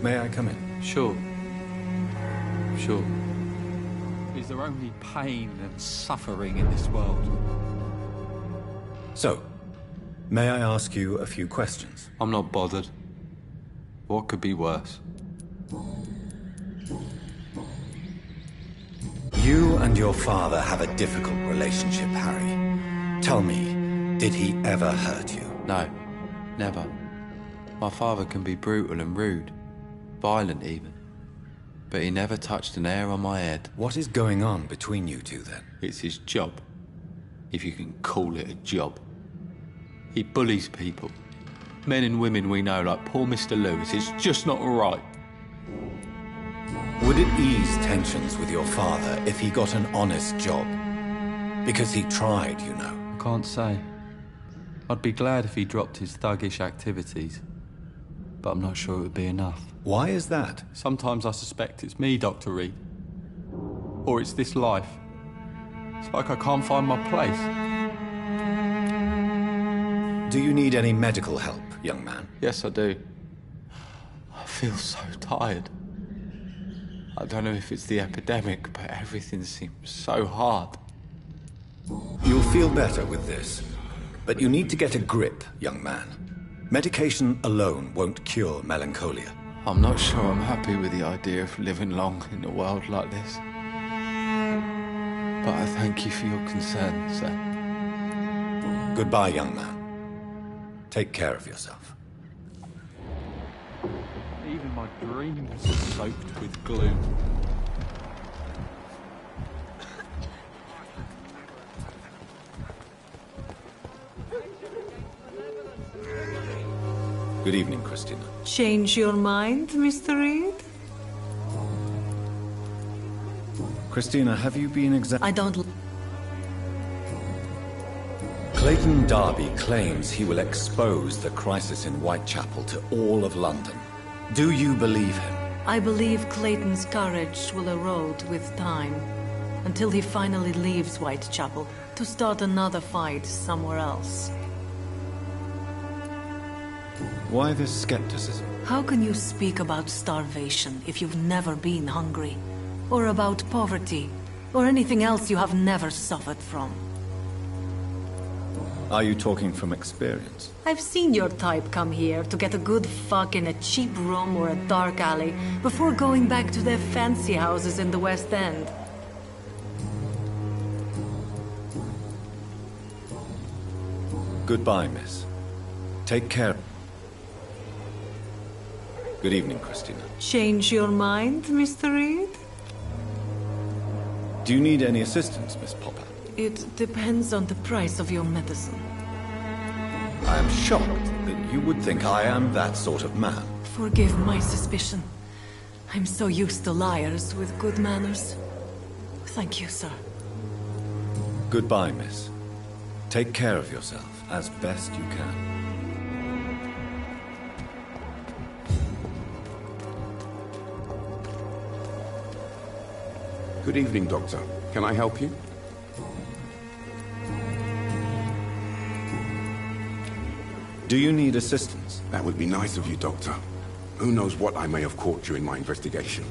May I come in? Sure. Sure. Is there only pain and suffering in this world? So, may I ask you a few questions? I'm not bothered. What could be worse? You and your father have a difficult relationship, Harry. Tell me, did he ever hurt you? No, never. My father can be brutal and rude, violent even. But he never touched an hair on my head. What is going on between you two, then? It's his job, if you can call it a job. He bullies people. Men and women we know, like poor Mr. Lewis. It's just not right. Would it ease tensions with your father if he got an honest job? Because he tried, you know. I can't say. I'd be glad if he dropped his thuggish activities. But I'm not sure it would be enough. Why is that? Sometimes I suspect it's me, Dr. Reed. Or it's this life. It's like I can't find my place. Do you need any medical help, young man? Yes, I do. I feel so tired. I don't know if it's the epidemic, but everything seems so hard. You'll feel better with this. But you need to get a grip, young man. Medication alone won't cure melancholia. I'm not sure I'm happy with the idea of living long in a world like this. But I thank you for your concern, sir. Goodbye, young man. Take care of yourself. Even my dreams are soaked with gloom. Good evening, Christina. Change your mind, Mr. Reed? Christina, have you been examined? I don't... Clayton Darby claims he will expose the crisis in Whitechapel to all of London. Do you believe him? I believe Clayton's courage will erode with time, until he finally leaves Whitechapel to start another fight somewhere else. Why this skepticism? How can you speak about starvation if you've never been hungry? Or about poverty? Or anything else you have never suffered from? Are you talking from experience? I've seen your type come here to get a good fuck in a cheap room or a dark alley before going back to their fancy houses in the West End. Goodbye, miss. Take care. Good evening, Christina. Change your mind, Mr. Reed? Do you need any assistance, Miss Popper? It depends on the price of your medicine. I am shocked that you would think I am that sort of man. Forgive my suspicion. I'm so used to liars with good manners. Thank you, sir. Goodbye, miss. Take care of yourself as best you can. Good evening, Doctor. Can I help you? Do you need assistance? That would be nice of you, Doctor. Who knows what I may have caught during my investigation.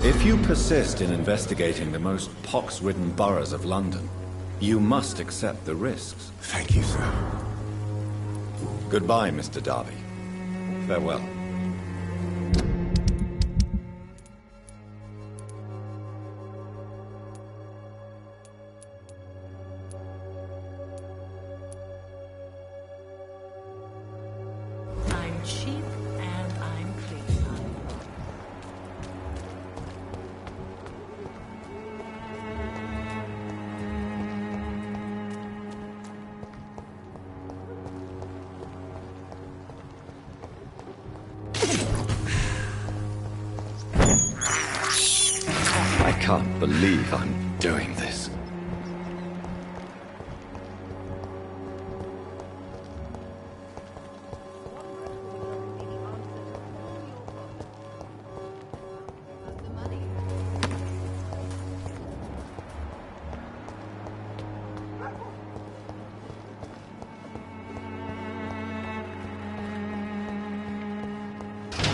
If you persist in investigating the most pox-ridden boroughs of London, you must accept the risks. Thank you, sir. Goodbye, Mr. Darby. Farewell. I'm cheap and I'm clean. I can't believe I'm doing this.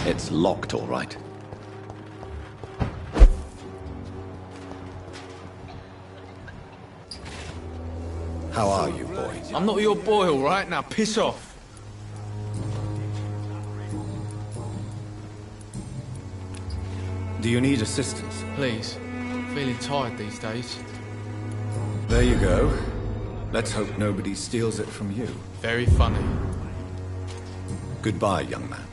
It's locked, all right. How are you, boy? I'm not your boy, all right? Now piss off. Do you need assistance? Please. I'm feeling tired these days. There you go. Let's hope nobody steals it from you. Very funny. Goodbye, young man.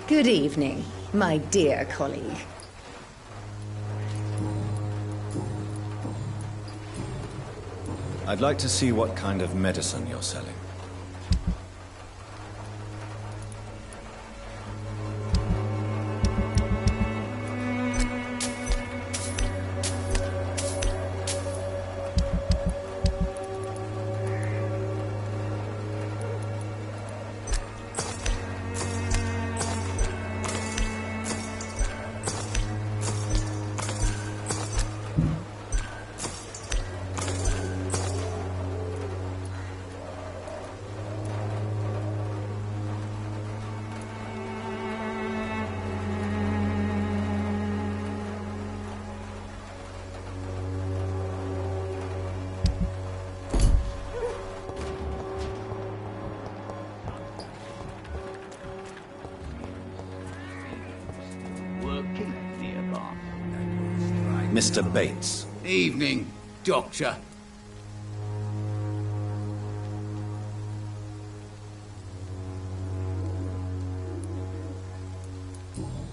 Good evening, my dear colleague. I'd like to see what kind of medicine you're selling. Mr. Bates. Evening, Doctor.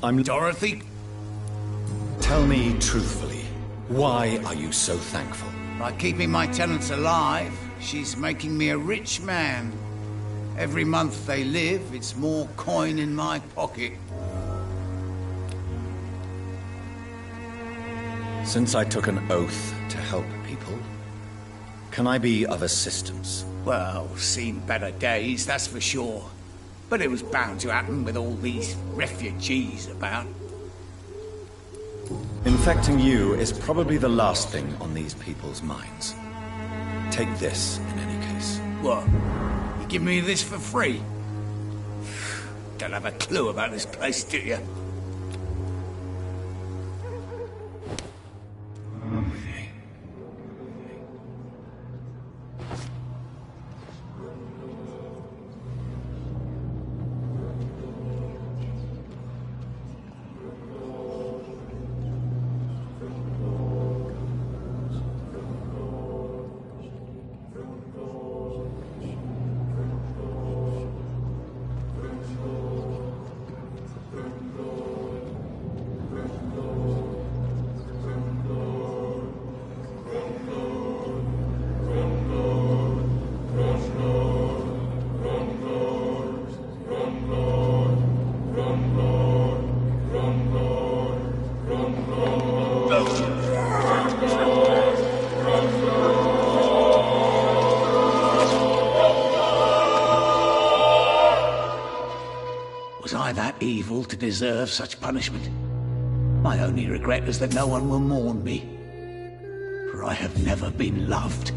I'm Dorothy? Tell me truthfully, why are you so thankful? By keeping my tenants alive, she's making me a rich man. Every month they live, it's more coin in my pocket. Since I took an oath to help people, can I be of assistance? Well, seen better days, that's for sure. But it was bound to happen with all these refugees about. Infecting you is probably the last thing on these people's minds. Take this, in any case. What? You give me this for free? Don't have a clue about this place, do you? Was I that evil to deserve such punishment? My only regret is that no one will mourn me, for I have never been loved.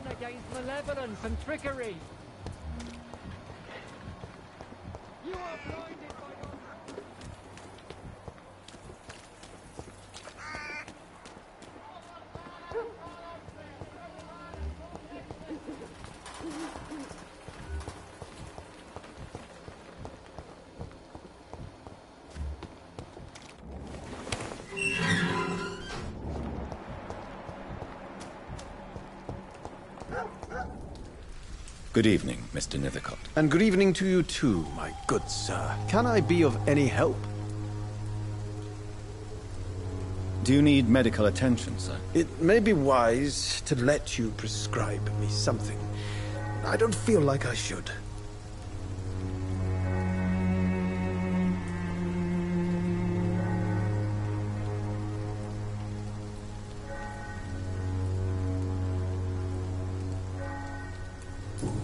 protection against malevolence and trickery. You are blinded by your... Good evening, Mr. Nithercott. And good evening to you too, my good sir. Can I be of any help? Do you need medical attention, sir? It may be wise to let you prescribe me something. I don't feel like I should.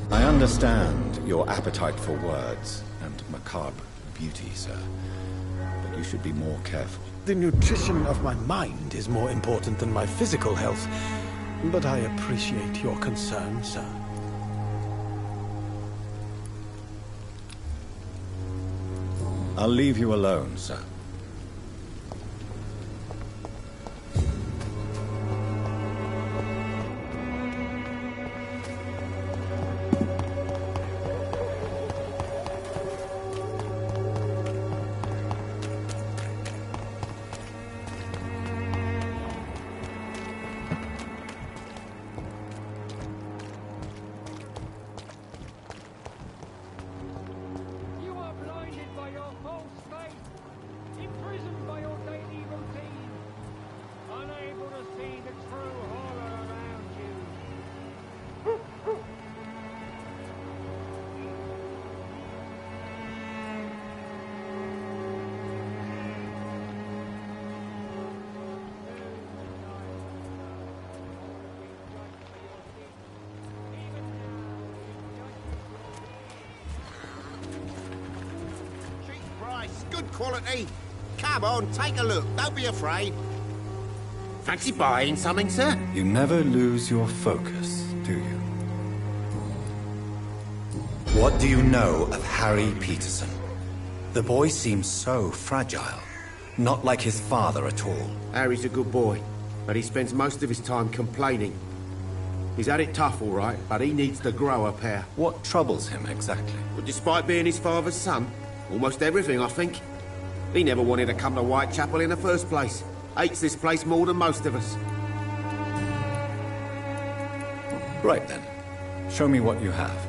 I understand your appetite for words and macabre beauty, sir. But you should be more careful. The nutrition of my mind is more important than my physical health. But I appreciate your concern, sir. I'll leave you alone, sir. Good quality. Come on, take a look. Don't be afraid. Fancy buying something, sir? You never lose your focus, do you? What do you know of Harry Peterson? The boy seems so fragile. Not like his father at all. Harry's a good boy, but he spends most of his time complaining. He's had it tough, all right, but he needs to grow a pair. What troubles him exactly? But despite being his father's son, almost everything, I think. He never wanted to come to Whitechapel in the first place. Hates this place more than most of us. Right then. Show me what you have.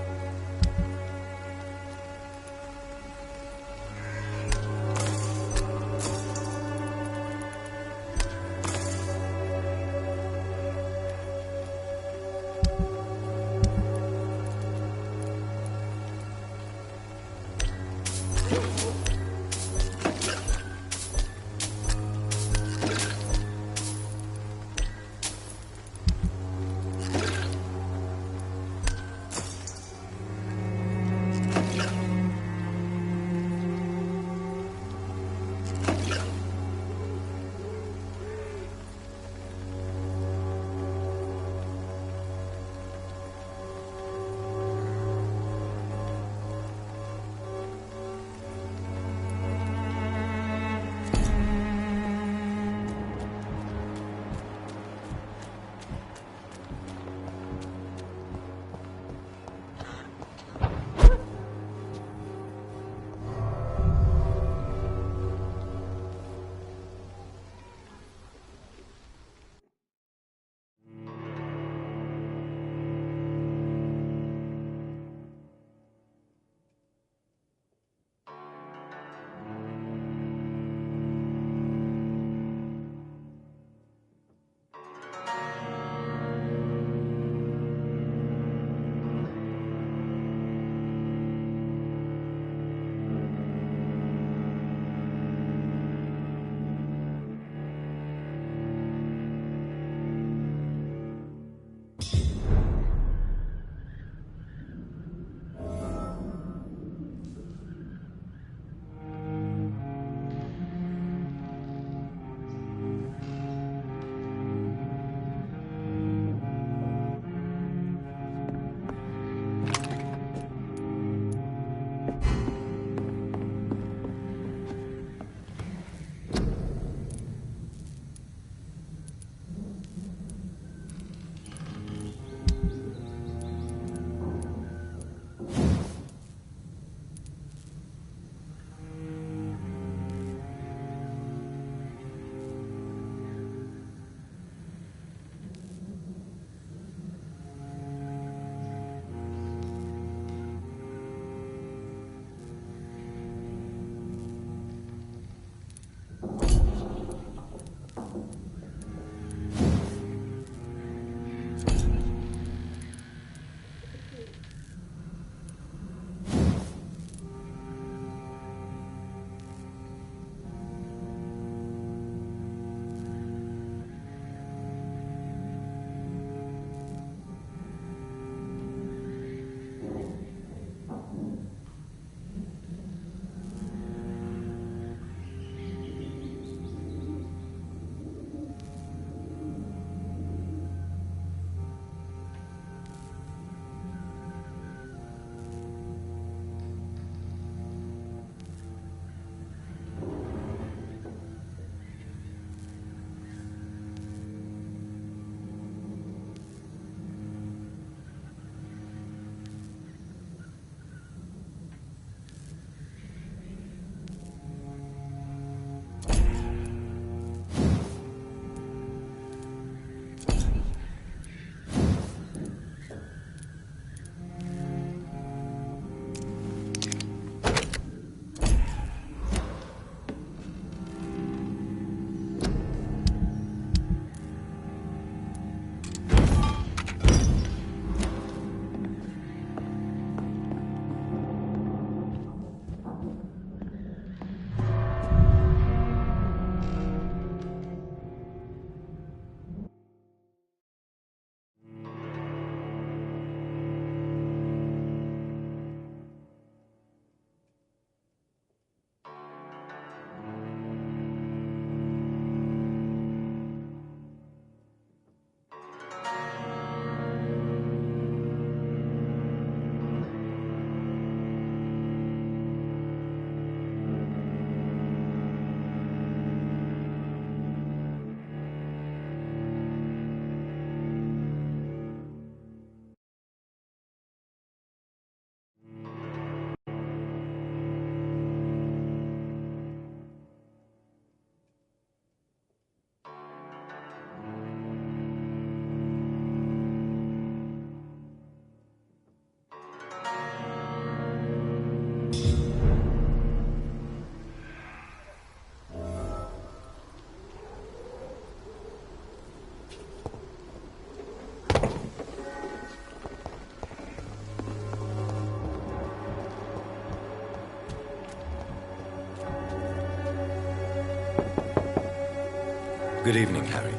Good evening, Harry.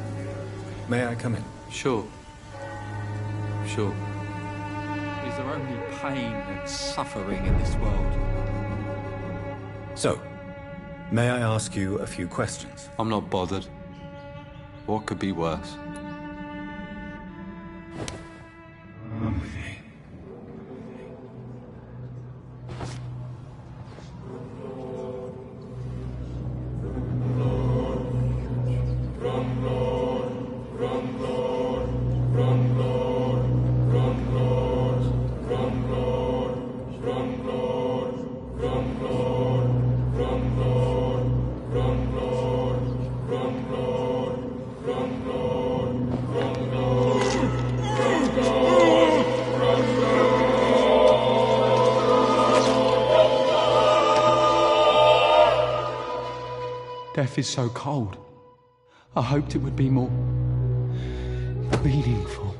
May I come in? Sure. Sure. Is there only pain and suffering in this world? So, may I ask you a few questions? I'm not bothered. What could be worse? Death is so cold. I hoped it would be more meaningful.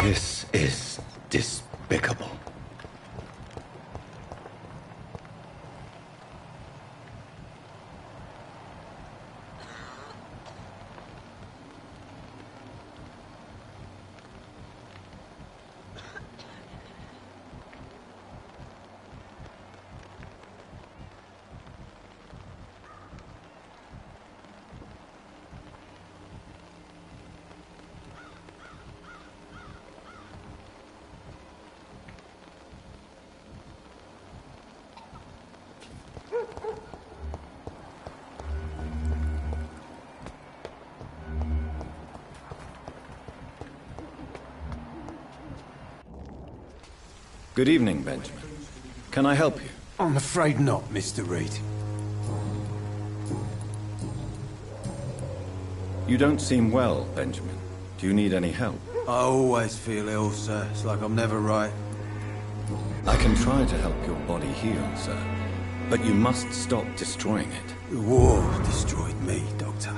This is despicable. Good evening, Benjamin. Can I help you? I'm afraid not, Mr. Reed. You don't seem well, Benjamin. Do you need any help? I always feel ill, sir. It's like I'm never right. I can try to help your body heal, sir. But you must stop destroying it. The war destroyed me, Doctor.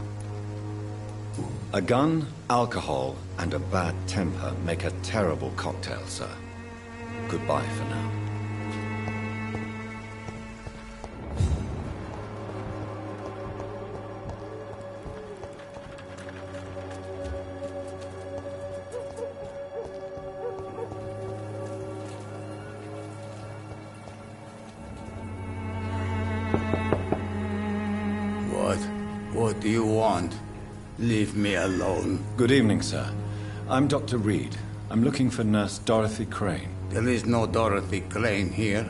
A gun, alcohol, and a bad temper make a terrible cocktail, sir. Goodbye for now. What do you want? Leave me alone. Good evening, sir. I'm Dr. Reed. I'm looking for Nurse Dorothy Crane. There is no Dorothy Crane here.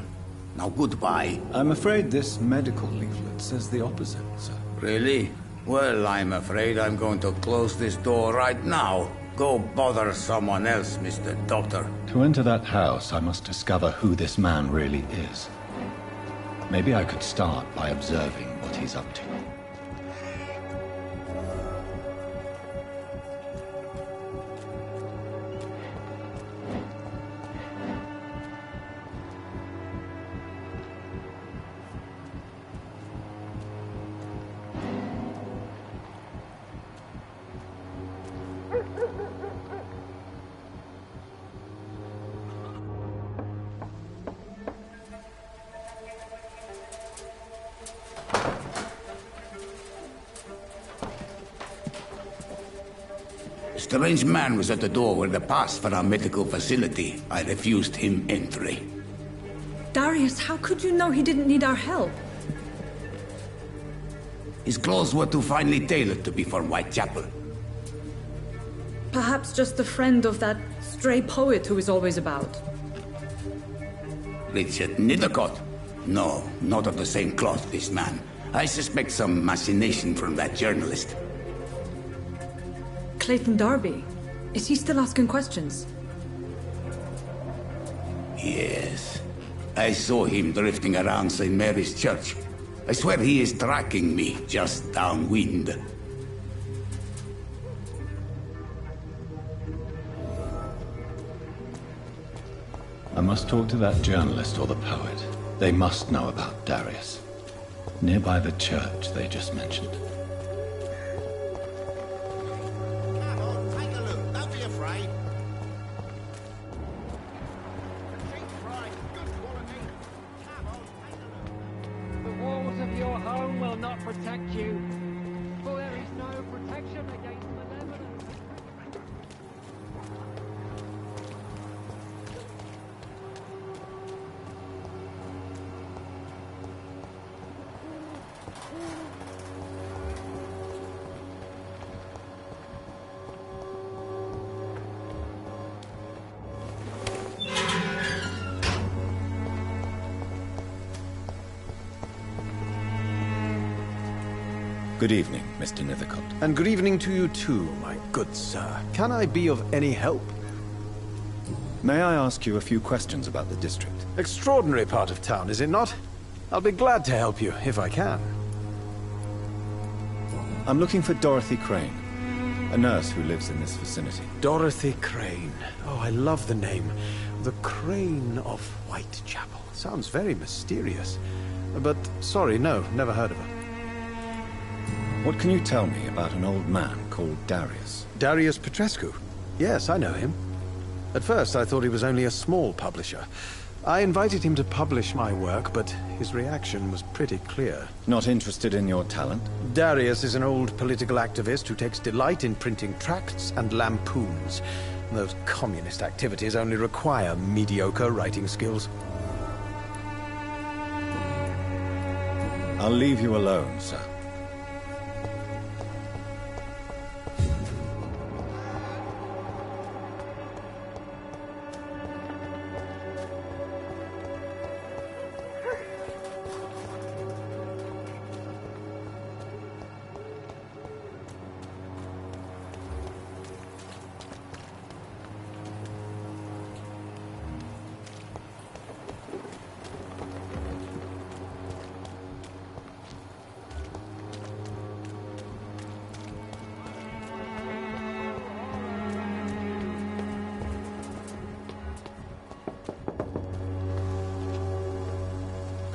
Now goodbye. I'm afraid this medical leaflet says the opposite, sir. Really? Well, I'm afraid I'm going to close this door right now. Go bother someone else, Mr. Doctor. To enter that house, I must discover who this man really is. Maybe I could start by observing what he's up to. A strange man was at the door with a pass for our medical facility. I refused him entry. Darius, how could you know he didn't need our help? His clothes were too finely tailored to be for Whitechapel. Perhaps just a friend of that stray poet who is always about. Richard Nithercott? No, not of the same cloth, this man. I suspect some machination from that journalist. Clayton Darby. Is he still asking questions? Yes. I saw him drifting around St. Mary's Church. I swear he is tracking me just downwind. I must talk to that journalist or the poet. They must know about Darius. Nearby the church they just mentioned. Protect you, for there is no protection against malevolence. Good evening, Mr. Nithercott. And good evening to you too, my good sir. Can I be of any help? May I ask you a few questions about the district? Extraordinary part of town, is it not? I'll be glad to help you, if I can. I'm looking for Dorothy Crane, a nurse who lives in this vicinity. Dorothy Crane. Oh, I love the name. The Crane of Whitechapel. Sounds very mysterious. But, sorry, no, never heard of her. What can you tell me about an old man called Darius? Darius Petrescu? Yes, I know him. At first, I thought he was only a small publisher. I invited him to publish my work, but his reaction was pretty clear. Not interested in your talent? Darius is an old political activist who takes delight in printing tracts and lampoons. Those communist activities only require mediocre writing skills. I'll leave you alone, sir.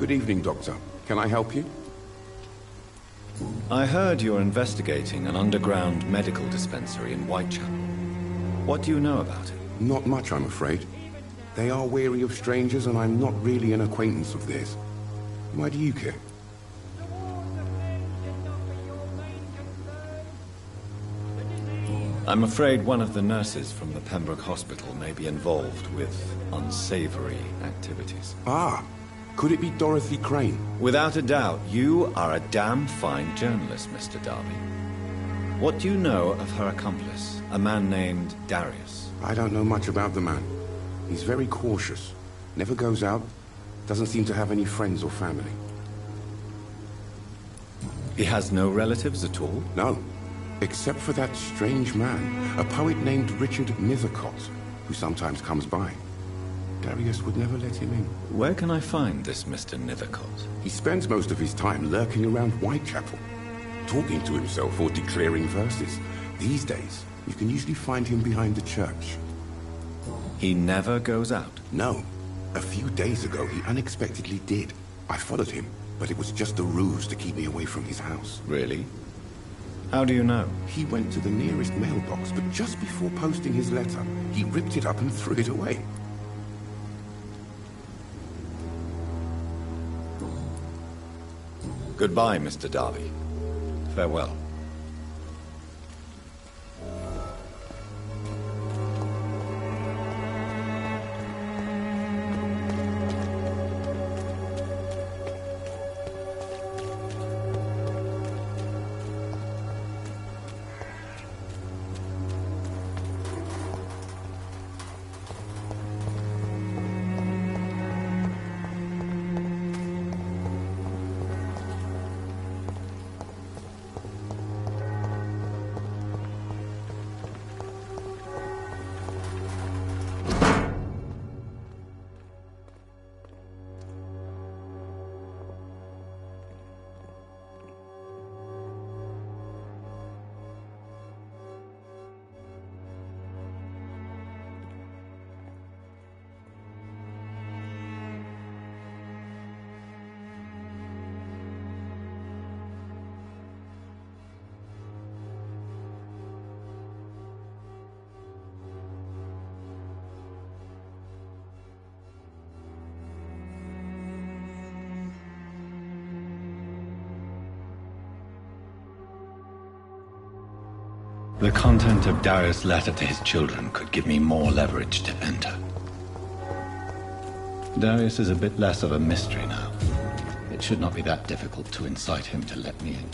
Good evening, Doctor. Can I help you? I heard you're investigating an underground medical dispensary in Whitechapel. What do you know about it? Not much, I'm afraid. They are wary of strangers, and I'm not really an acquaintance of theirs. Why do you care? I'm afraid one of the nurses from the Pembroke Hospital may be involved with unsavory activities. Ah, could it be Dorothy Crane? Without a doubt, you are a damn fine journalist, Mr. Darby. What do you know of her accomplice, a man named Darius? I don't know much about the man. He's very cautious. Never goes out. Doesn't seem to have any friends or family. He has no relatives at all? No. Except for that strange man, a poet named Richard Nithercott, who sometimes comes by. Darius would never let him in. Where can I find this Mr. Nithercott? He spends most of his time lurking around Whitechapel, talking to himself or declaring verses. These days, you can usually find him behind the church. He never goes out? No. A few days ago, he unexpectedly did. I followed him, but it was just a ruse to keep me away from his house. Really? How do you know? He went to the nearest mailbox, but just before posting his letter, he ripped it up and threw it away. Goodbye, Mr. Darby. Farewell. The content of Darius' letter to his children could give me more leverage to enter. Darius is a bit less of a mystery now. It should not be that difficult to incite him to let me in.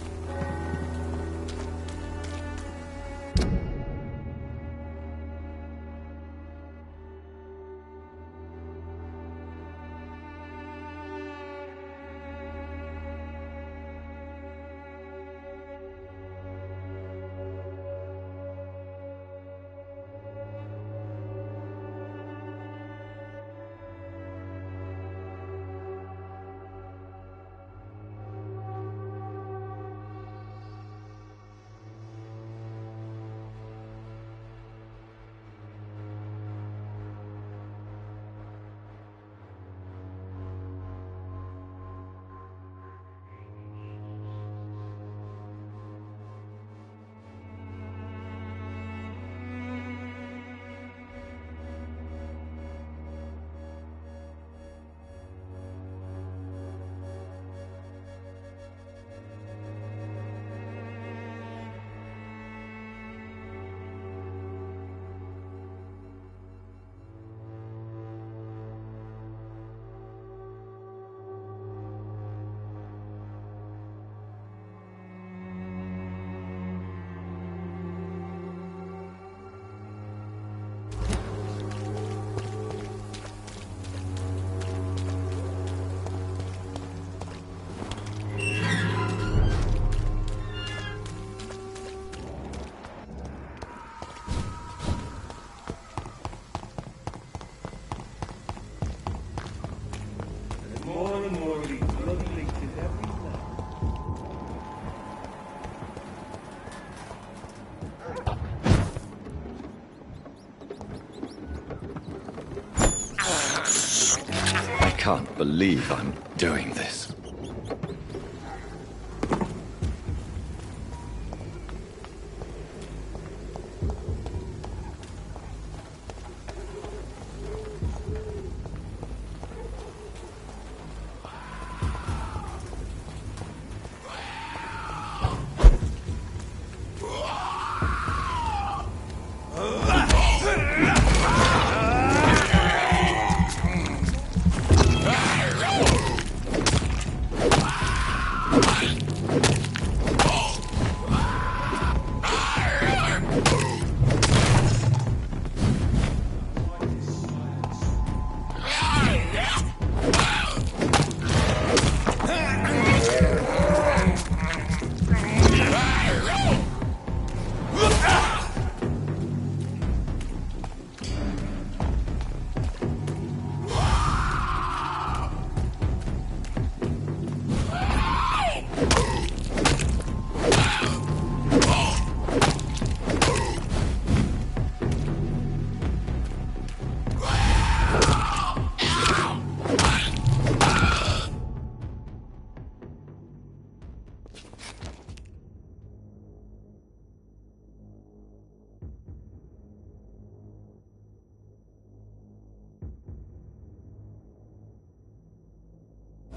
I can't believe I'm doing this.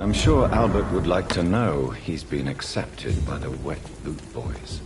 I'm sure Albert would like to know he's been accepted by the Wet Boot Boys.